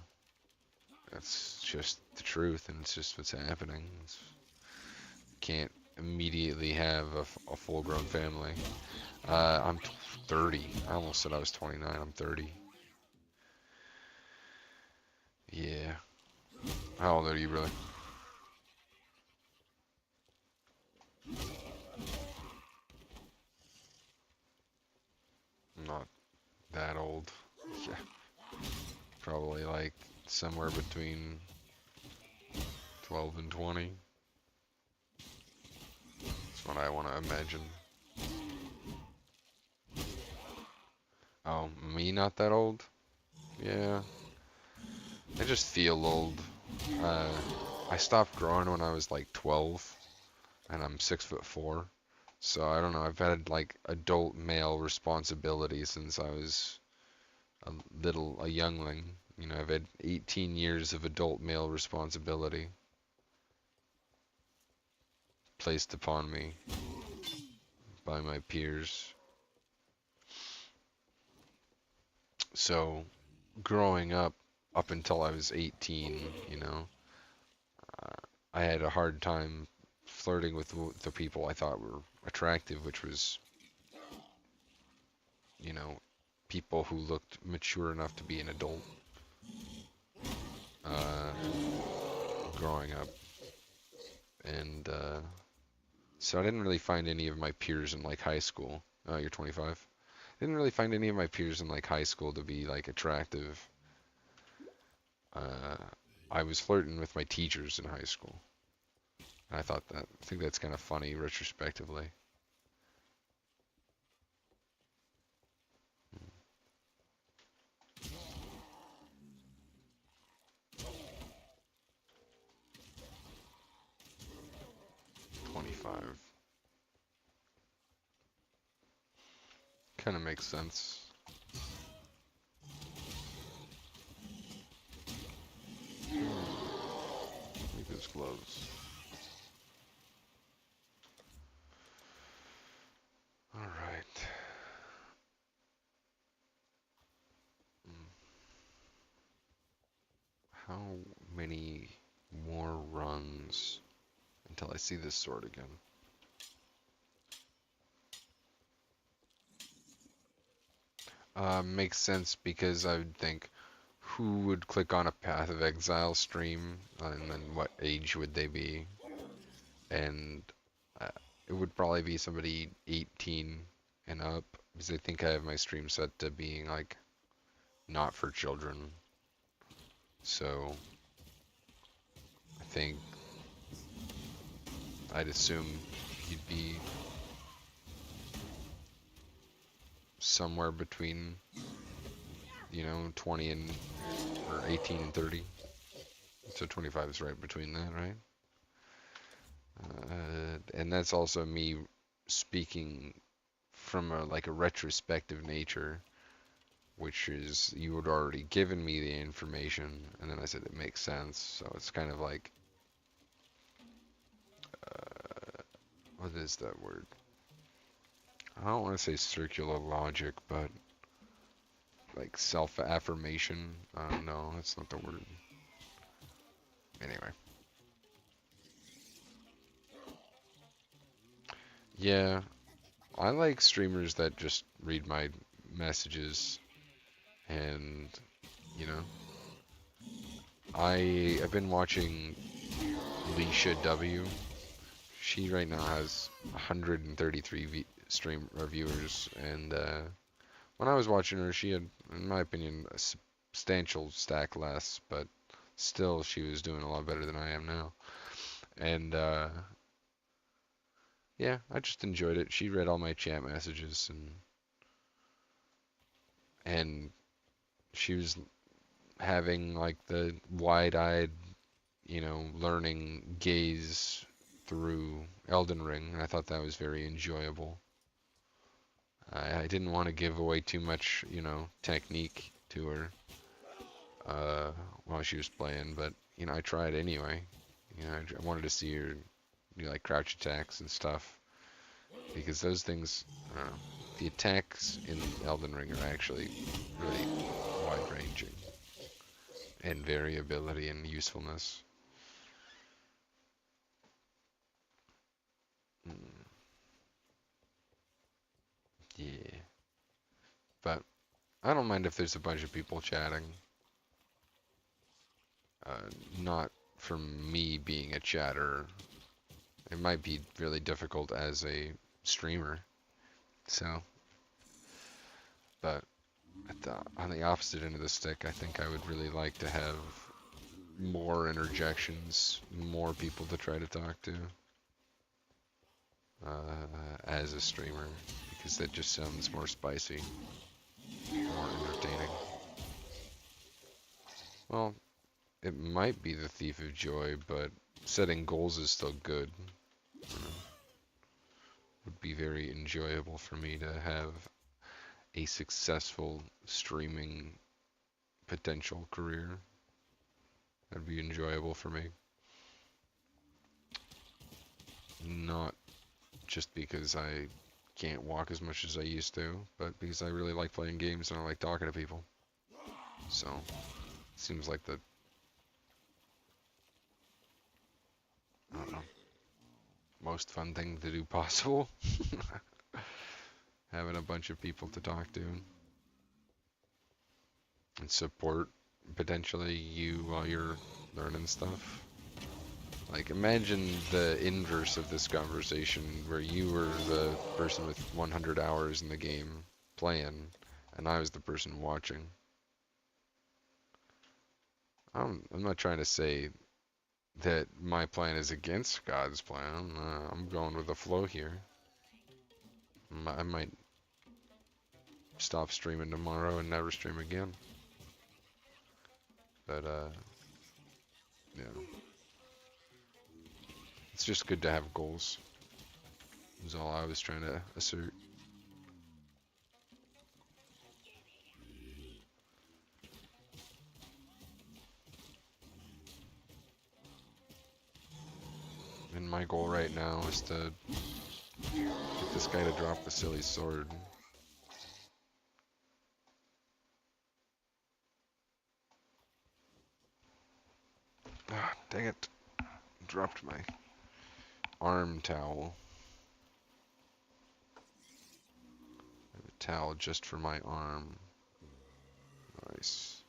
A: that's just the truth, and it's just what's happening. Can't immediately have a full-grown family. I'm 30. I almost said I was 29. I'm 30. Yeah. How old are you, really? Not that old. Yeah. Probably like somewhere between 12 and 20. That's what I want to imagine. Oh, me not that old? Yeah. I just feel old. Uh, I stopped growing when I was like 12, and I'm 6'4". So I don't know. I've had like adult male responsibility since I was a youngling. I've had 18 years of adult male responsibility placed upon me by my peers. So growing up until I was 18, I had a hard time flirting with the people I thought were attractive, which was, you know, people who looked mature enough to be an adult uh, growing up. And so I didn't really find any of my peers in like high school. Oh, you're 25? Didn't really find any of my peers in like high school to be like attractive. Uh, I was flirting with my teachers in high school. I think that's kind of funny retrospectively. 25. Kind of makes sense. Leave his gloves. All right. Mm, How many more runs until I see this sword again? Makes sense because I would think who would click on a Path of Exile stream and then what age would they be? And uh, it would probably be somebody 18 and up because I think I have my stream set to being like not for children. So I think I'd assume you'd be somewhere between 20 and or 18 and 30. So 25 is right between that, right? And that's also me speaking from a retrospective nature, which is you had already given me the information, and then I said it makes sense. So it's kind of like, what is that word? I don't want to say circular logic, but like self-affirmation. I don't know. That's not the word. Anyway. Yeah, I like streamers that just read my messages and, you know, I've been watching Leisha W. She right now has 133 stream viewers, and when I was watching her, she had, in my opinion, a substantial stack less, but Still, she was doing a lot better than I am now. And yeah, I just enjoyed it. She read all my chat messages, and she was having like the wide-eyed, learning gaze through Elden Ring, and I thought that was very enjoyable. I didn't want to give away too much, technique to her uh, while she was playing, but I tried anyway. I wanted to see her do like crouch attacks and stuff because those things, the attacks in Elden Ring are actually really wide-ranging and variability and usefulness. Mm, yeah, but I don't mind if there's a bunch of people chatting. Uh, Not from me being a chatter. It might be really difficult as a streamer. So, but on the opposite end of the stick, I think I would really like to have more interjections, more people to try to talk to as a streamer, because that just sounds more spicy, more entertaining. Well, it might be the Thief of Joy, but setting goals is still good. Would be very enjoyable for me to have a successful streaming potential career. That'd be enjoyable for me. Not just because I can't walk as much as I used to, but because I really like playing games and I like talking to people. So, seems like the, I don't know, most fun thing to do possible. Having a bunch of people to talk to and support potentially you while you're learning stuff. Like, imagine the inverse of this conversation where you were the person with 100 hours in the game playing, and I was the person watching. I'm not trying to say that my plan is against God's plan. I'm going with the flow here. I might stop streaming tomorrow and never stream again. But, yeah. It's just good to have goals. Is all I was trying to assert. And my goal right now is to get this guy to drop the silly sword. Ah, dang it. Dropped my arm towel. I have a towel just for my arm. Nice.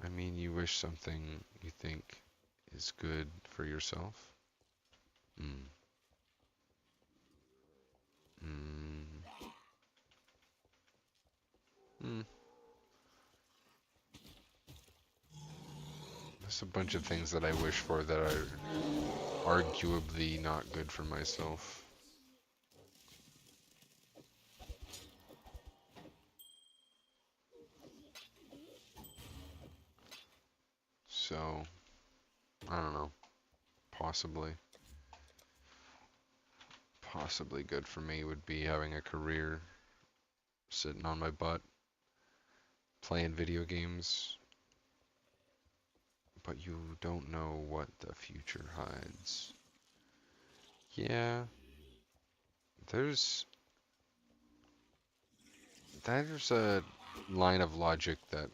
A: I mean, you wish something you think is good for yourself? Hmm. Hmm. Hmm. There's a bunch of things that I wish for that are arguably not good for myself. So, I don't know. Possibly good for me would be having a career, sitting on my butt, playing video games, but you don't know what the future hides. Yeah, there's a line of logic that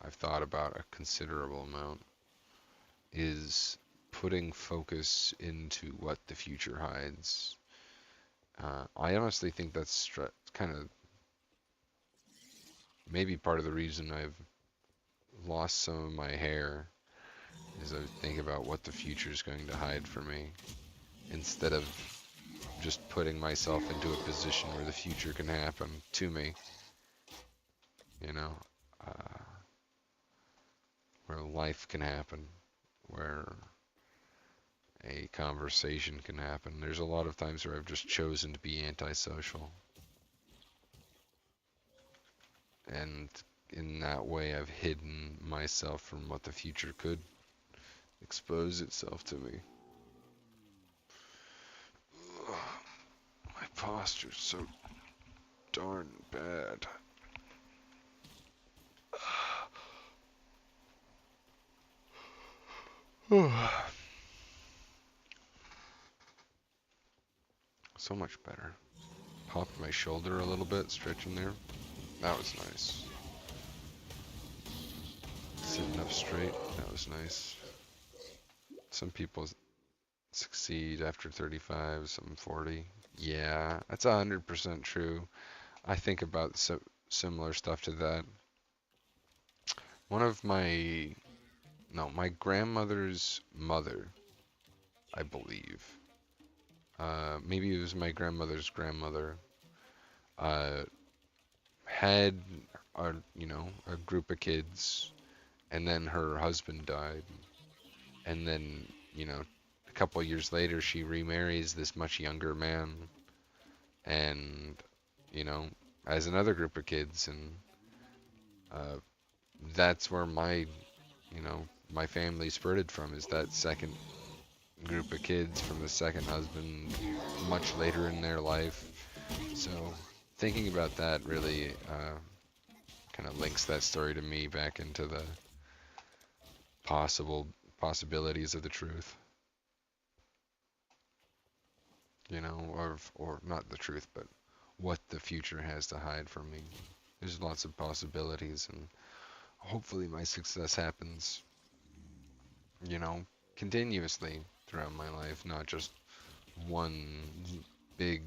A: I've thought about a considerable amount, is putting focus into what the future hides. I honestly think that's kind of maybe part of the reason I've lost some of my hair, is I think about what the future is going to hide for me, instead of just putting myself into a position where the future can happen to me. You know, where life can happen, where a conversation can happen. There's a lot of times where I've just chosen to be antisocial. And in that way, I've hidden myself from what the future could expose itself to me. My posture's so darn bad. So much better. Popped my shoulder a little bit, stretching there. That was nice. Sitting up straight, that was nice. Some people succeed after 35, some 40. Yeah, that's 100% true. I think about similar stuff to that. One of my, no, my grandmother's mother, I believe. Maybe it was my grandmother's grandmother. Had a group of kids, and then her husband died, and then a couple of years later she remarries this much younger man, and has another group of kids, and that's where my family spurted from, is that second group of kids from the second husband much later in their life. So thinking about that really kind of links that story to me back into the possibilities of the truth, or not the truth, but what the future has to hide from me. There's lots of possibilities, and hopefully my success happens, continuously throughout my life, not just one big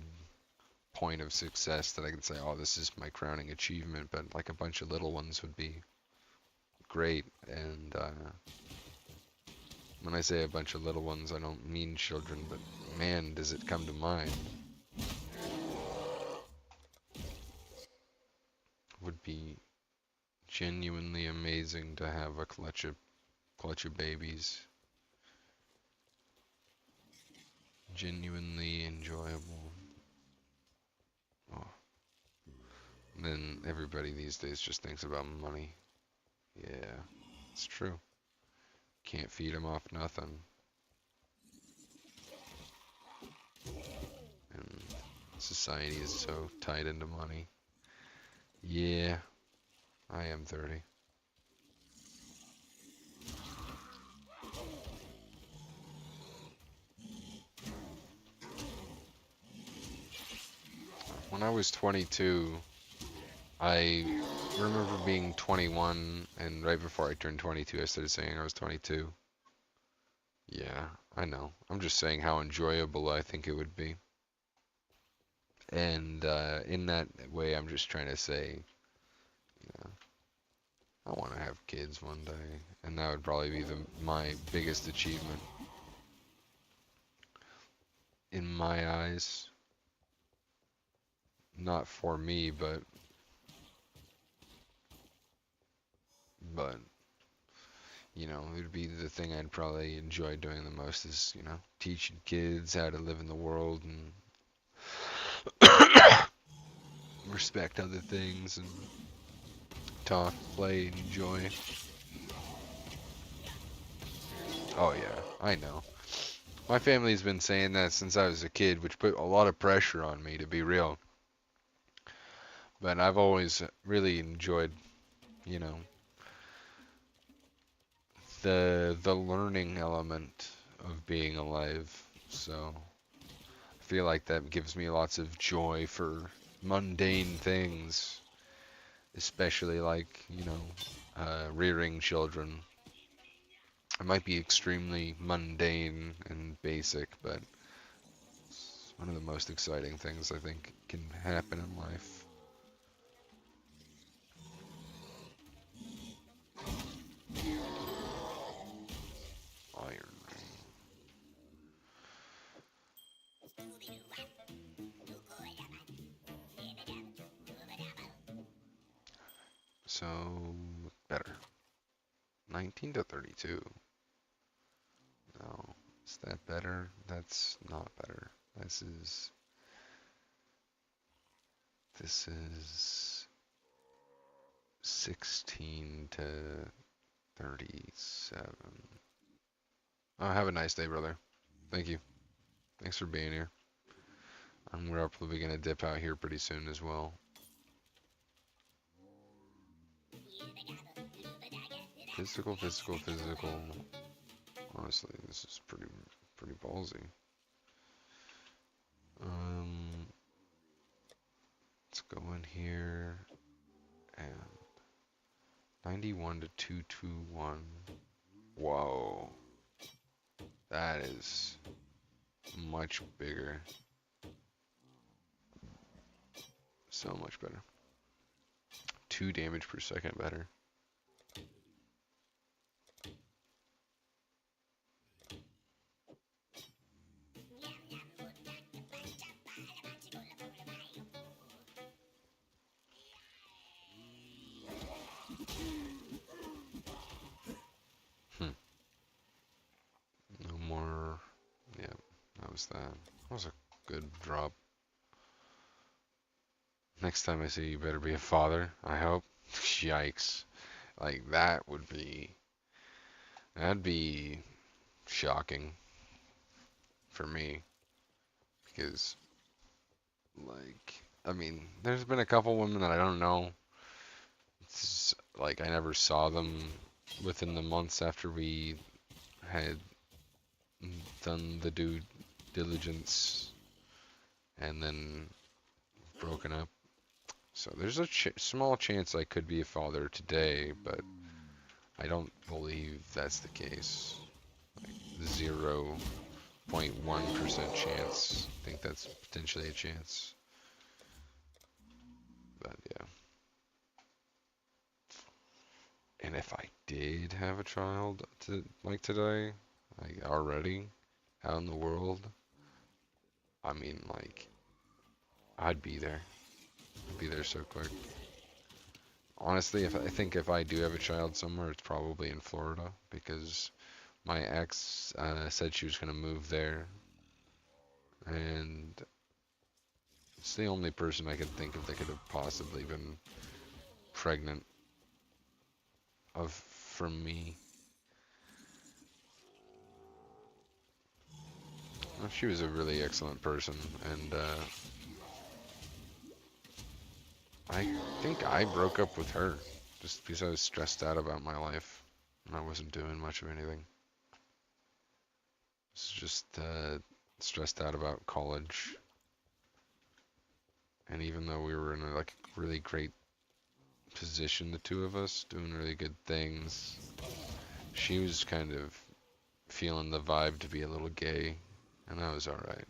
A: point of success that I can say, oh, this is my crowning achievement, but like a bunch of little ones would be great. And when I say a bunch of little ones, I don't mean children, but man, does it come to mind. Would be genuinely amazing to have a clutch of babies. Genuinely enjoyable. Oh. And then everybody these days just thinks about money. Yeah, it's true. Can't feed them off nothing. And society is so tied into money. Yeah, I am 30. When I was 22, I remember being 21, and right before I turned 22, I started saying I was 22. Yeah, I know. I'm just saying how enjoyable I think it would be. And in that way, I'm just trying to say, I want to have kids one day, and that would probably be my biggest achievement. In my eyes, not for me, but it would be the thing I'd probably enjoy doing the most, is teaching kids how to live in the world and respect other things and talk, play, enjoy. Oh yeah, I know. My family's been saying that since I was a kid, which put a lot of pressure on me, to be real. But I've always really enjoyed, you know, the learning element of being alive. So I feel like that gives me lots of joy for mundane things, especially like, rearing children. It might be extremely mundane and basic, but it's one of the most exciting things I think can happen in life. Iron. So, better. 19 to 32. No. Is that better? That's not better. This is 16 to 37. Oh, have a nice day, brother. Thank you. Thanks for being here. We're probably gonna dip out here pretty soon as well. Physical, physical, physical. Honestly, this is pretty ballsy. Let's go in here and 91 to 221. Whoa. That is much bigger. So much better. 2 damage per second better. No more. Yeah, that was that. That was a good drop. Next time I see you, better be a father, I hope. Yikes. Like, that'd be shocking for me. Because, like, I mean, there's been a couple women that I don't know. It's like, I never saw them within the months after we had done the due diligence and then broken up. So there's a small chance I could be a father today, but I don't believe that's the case. Like 0.1% chance. I think that's potentially a chance. But yeah. And if I did have a child like today, like already out in the world, I mean, like, I'd be there. I'd be there so quick. Honestly, I think if I do have a child somewhere, it's probably in Florida because my ex said she was going to move there, and it's the only person I could think of that could have possibly been pregnant from me. Well, she was a really excellent person, and I think I broke up with her just because I was stressed out about my life and I wasn't doing much of anything. I was just stressed out about college. And even though we were in a like really great position, the two of us doing really good things, she was kind of feeling the vibe to be a little gay, and that was alright.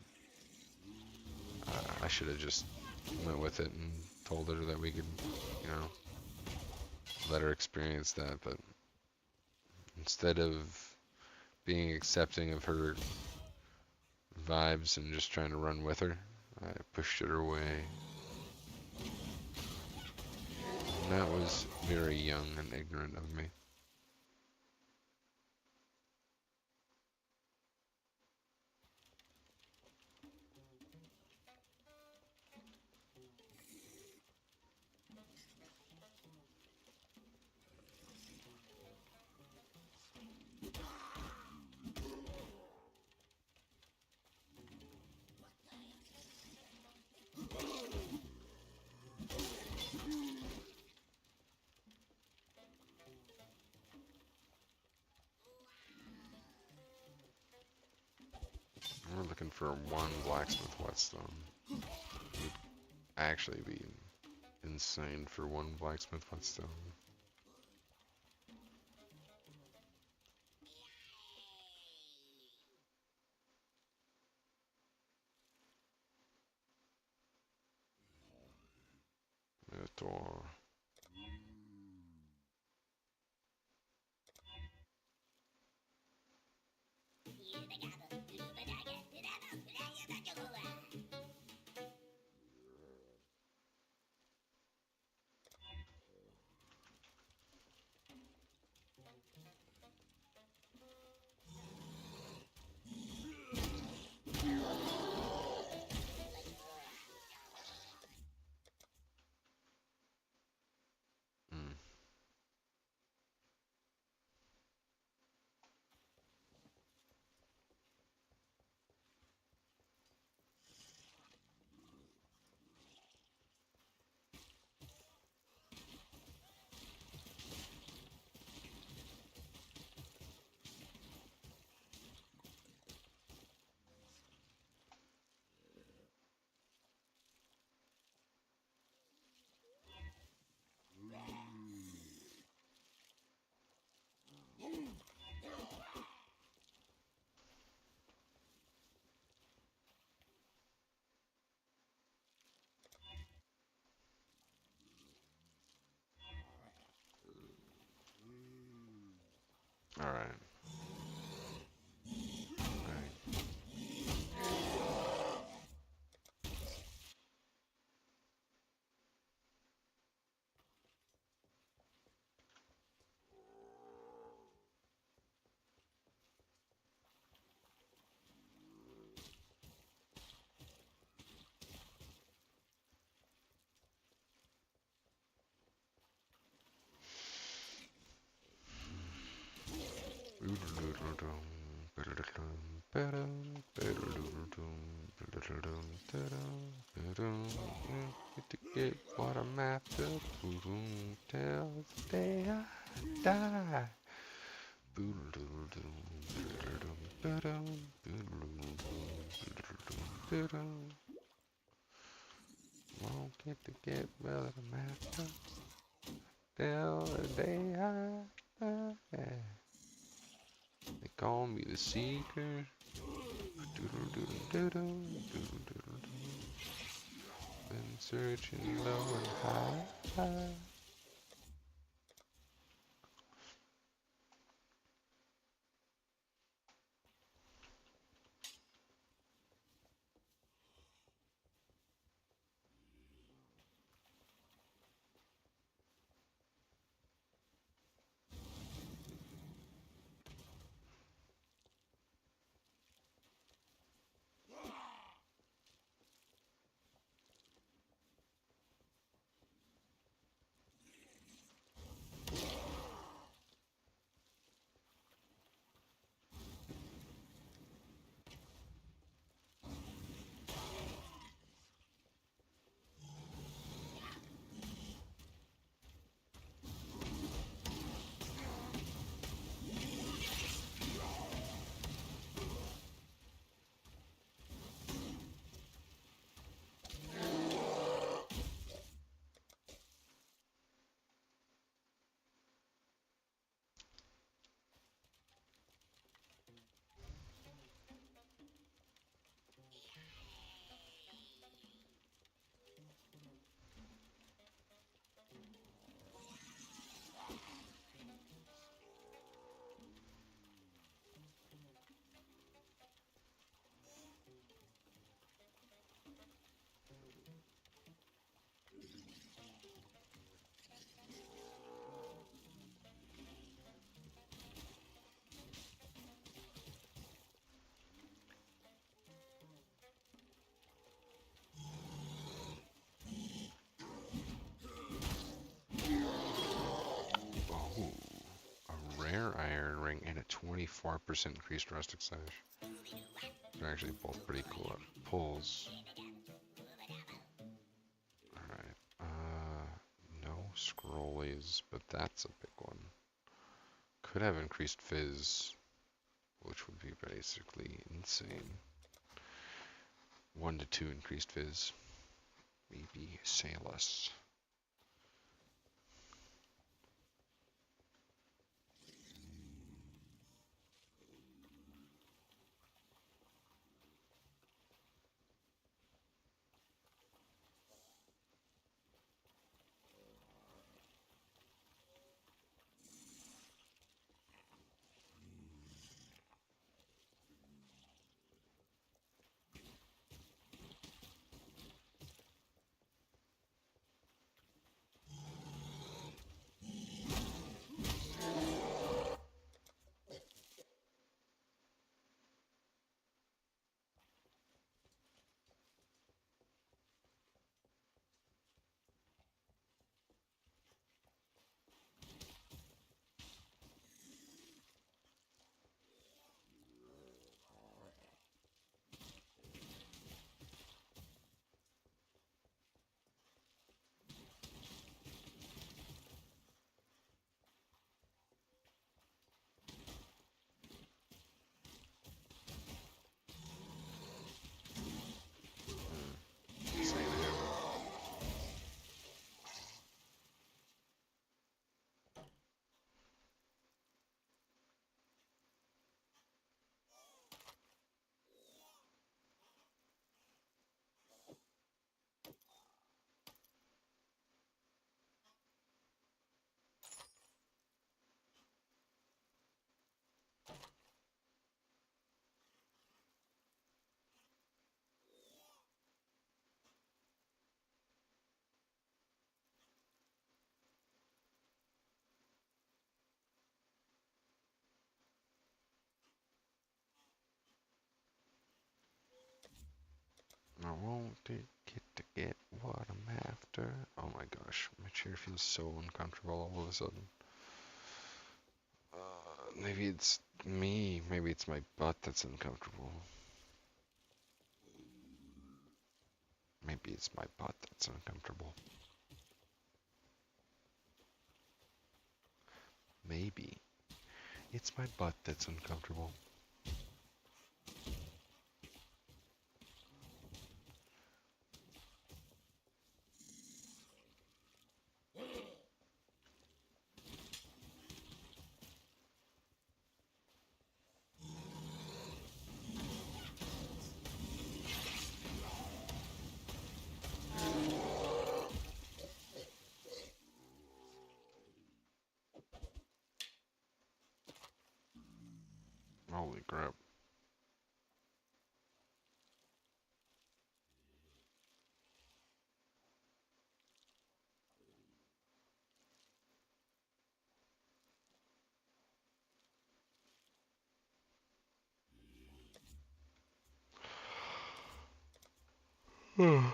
A: I should have just went with it and told her that we could, you know, let her experience that, but instead of being accepting of her vibes and just trying to run with her, I pushed it away. And that was very young and ignorant of me. We're looking for 1 blacksmith whetstone. It would actually be insane for 1 blacksmith whetstone. Door. Alright. Alright. To get what I'm after, till the day I die. Won't get well I'm after, till the day I die. They call me the Seeker. Been searching low and high. Oh, a rare iron ring and a 24% increased rustic sash. They're actually both pretty cool pulls. Alright. No scrollies, but that's a big one. Could have increased fizz, which would be basically insane. 1 to 2 increased fizz. Maybe Salus. won't get what I'm after. Oh my gosh, my chair feels so uncomfortable all of a sudden. Maybe it's me. Maybe it's my butt that's uncomfortable. Maybe it's my butt that's uncomfortable. Maybe it's my butt that's uncomfortable. Holy crap. I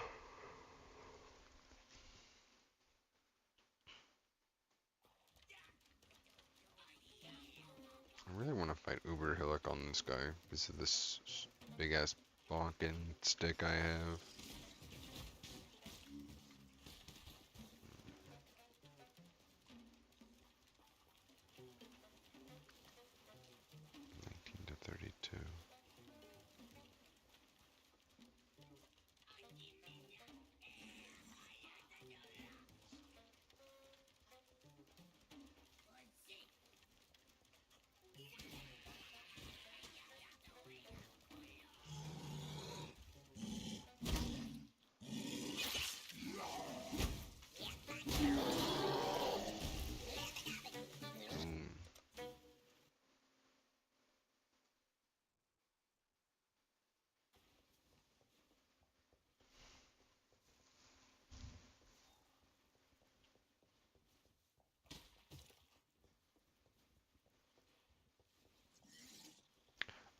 A: really want to fight Uber Hillock on this guy because of this big ass bonking stick I have. To 32.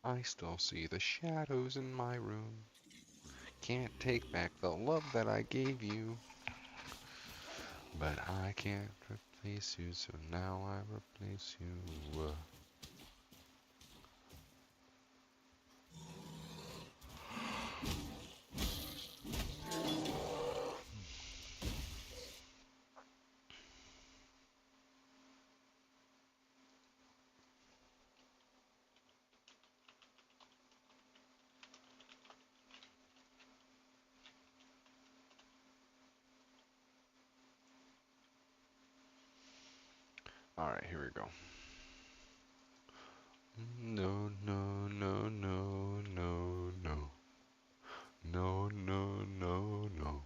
A: I still see the shadows in my room. Can't take back the love that I gave you. But I can't replace you, so now I replace you. Alright, here we go. No, no, no, no, no, no. No, no, no, no.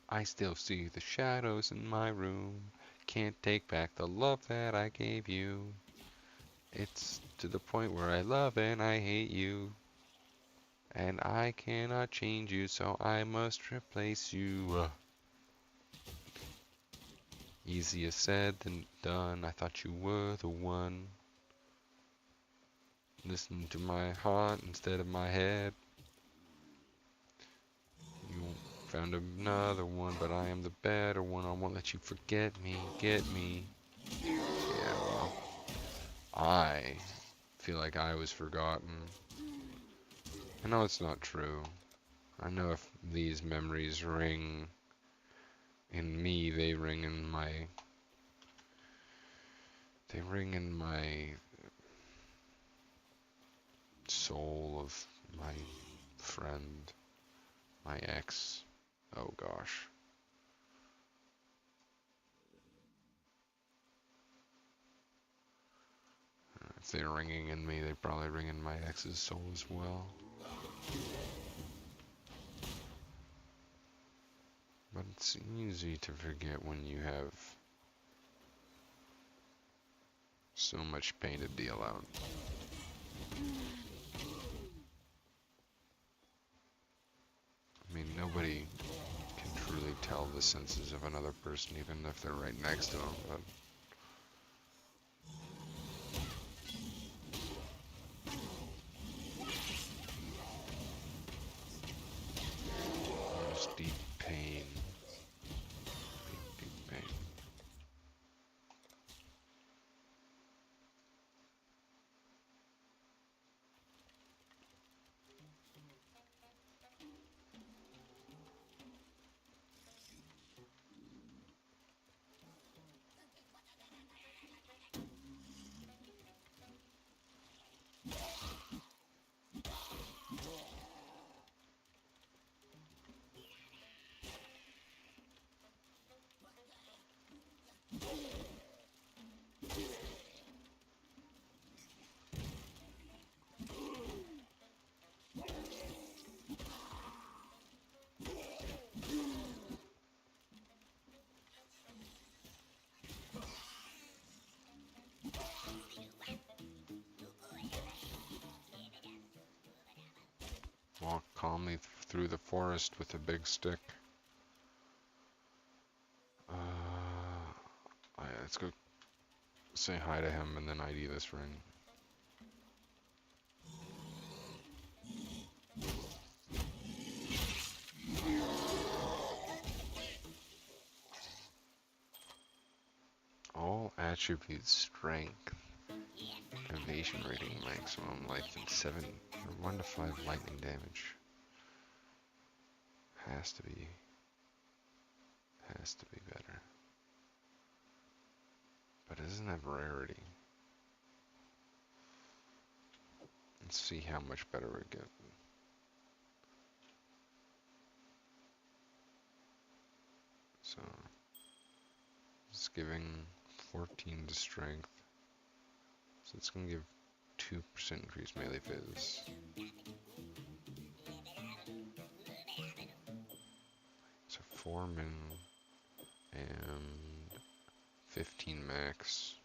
A: I still see the shadows in my room. Can't take back the love that I gave you. It's to the point where I love and I hate you. And I cannot change you, so I must replace you. Easier said than done. I thought you were the one. Listen to my heart instead of my head. You found another one, but I am the better one. I won't let you forget me. Get me. Yeah, well, I feel like I was forgotten. I know it's not true. I know if these memories ring in me, they ring in my soul of my friend, my ex. Oh gosh. If they're ringing in me, they probably ring in my ex's soul as well. But it's easy to forget when you have so much pain to deal out. I mean, nobody can truly tell the senses of another person, even if they're right next to them, but calmly through the forest with a big stick. Let's go say hi to him and then ID this ring. All attributes: strength, evasion rating, maximum life, and 1 to 5 lightning damage. Has to be better. But it doesn't have rarity. Let's see how much better we get. So it's giving 14 to strength. So it's gonna give 2% increased melee fizz. So 4 min and 15 max.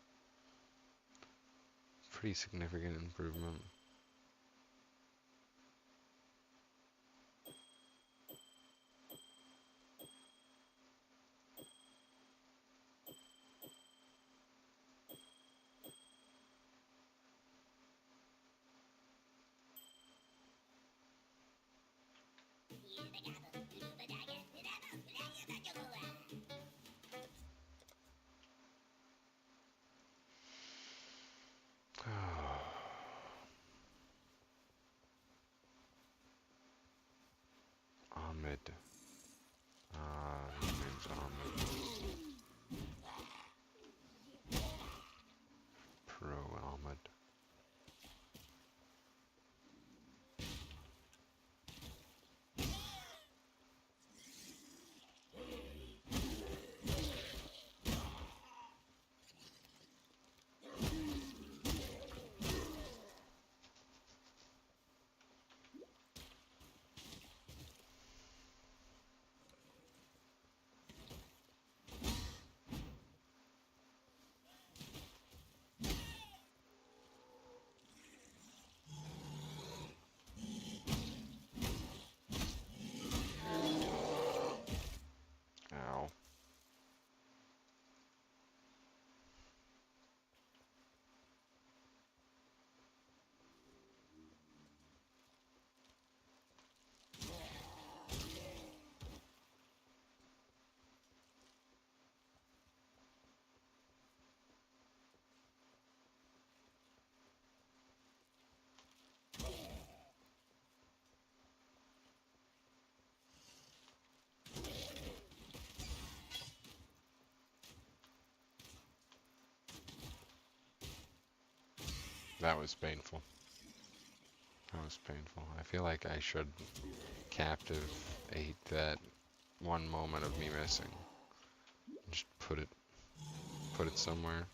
A: Pretty significant improvement. Ahmed. His name's Ahmed. Pro Ahmed. Ow. That was painful. That was painful. I feel like I should captive ate that one moment of me missing. Just put it somewhere.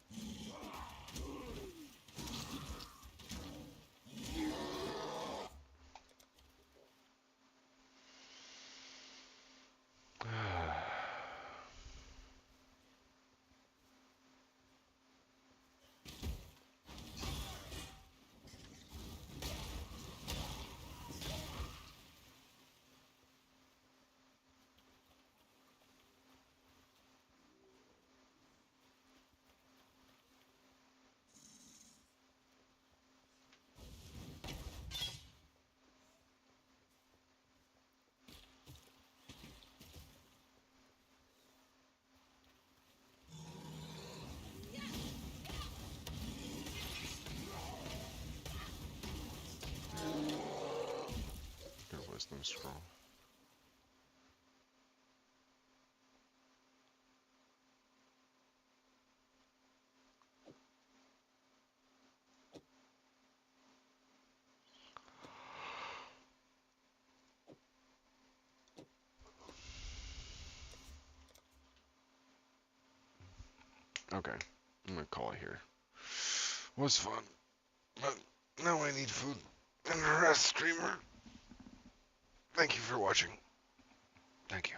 A: Good wisdom scroll. Okay, I'm gonna call it here. Was fun, but now I need food and a rest, streamer. Thank you for watching. Thank you.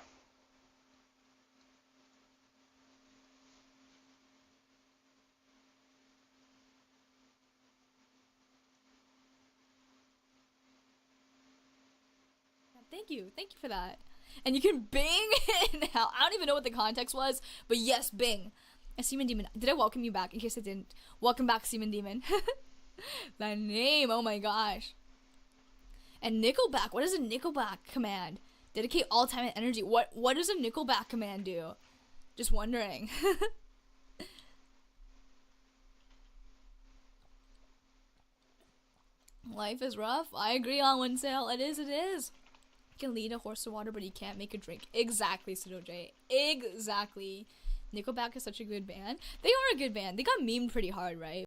B: Thank you for that. And you can Bing in hell. I don't even know what the context was, but yes, Bing. A Seaman Demon. Did I welcome you back? In case I didn't. Welcome back, Seaman Demon. That name, oh my gosh. And Nickelback. What is a Nickelback command? Dedicate all time and energy. What does a Nickelback command do? Just wondering. Life is rough. I agree on one sale. It is. You can lead a horse to water, but you can't make a drink. Exactly, Sudoj. Exactly. Nickelback is such a good band. They are a good band. They got memed pretty hard, right?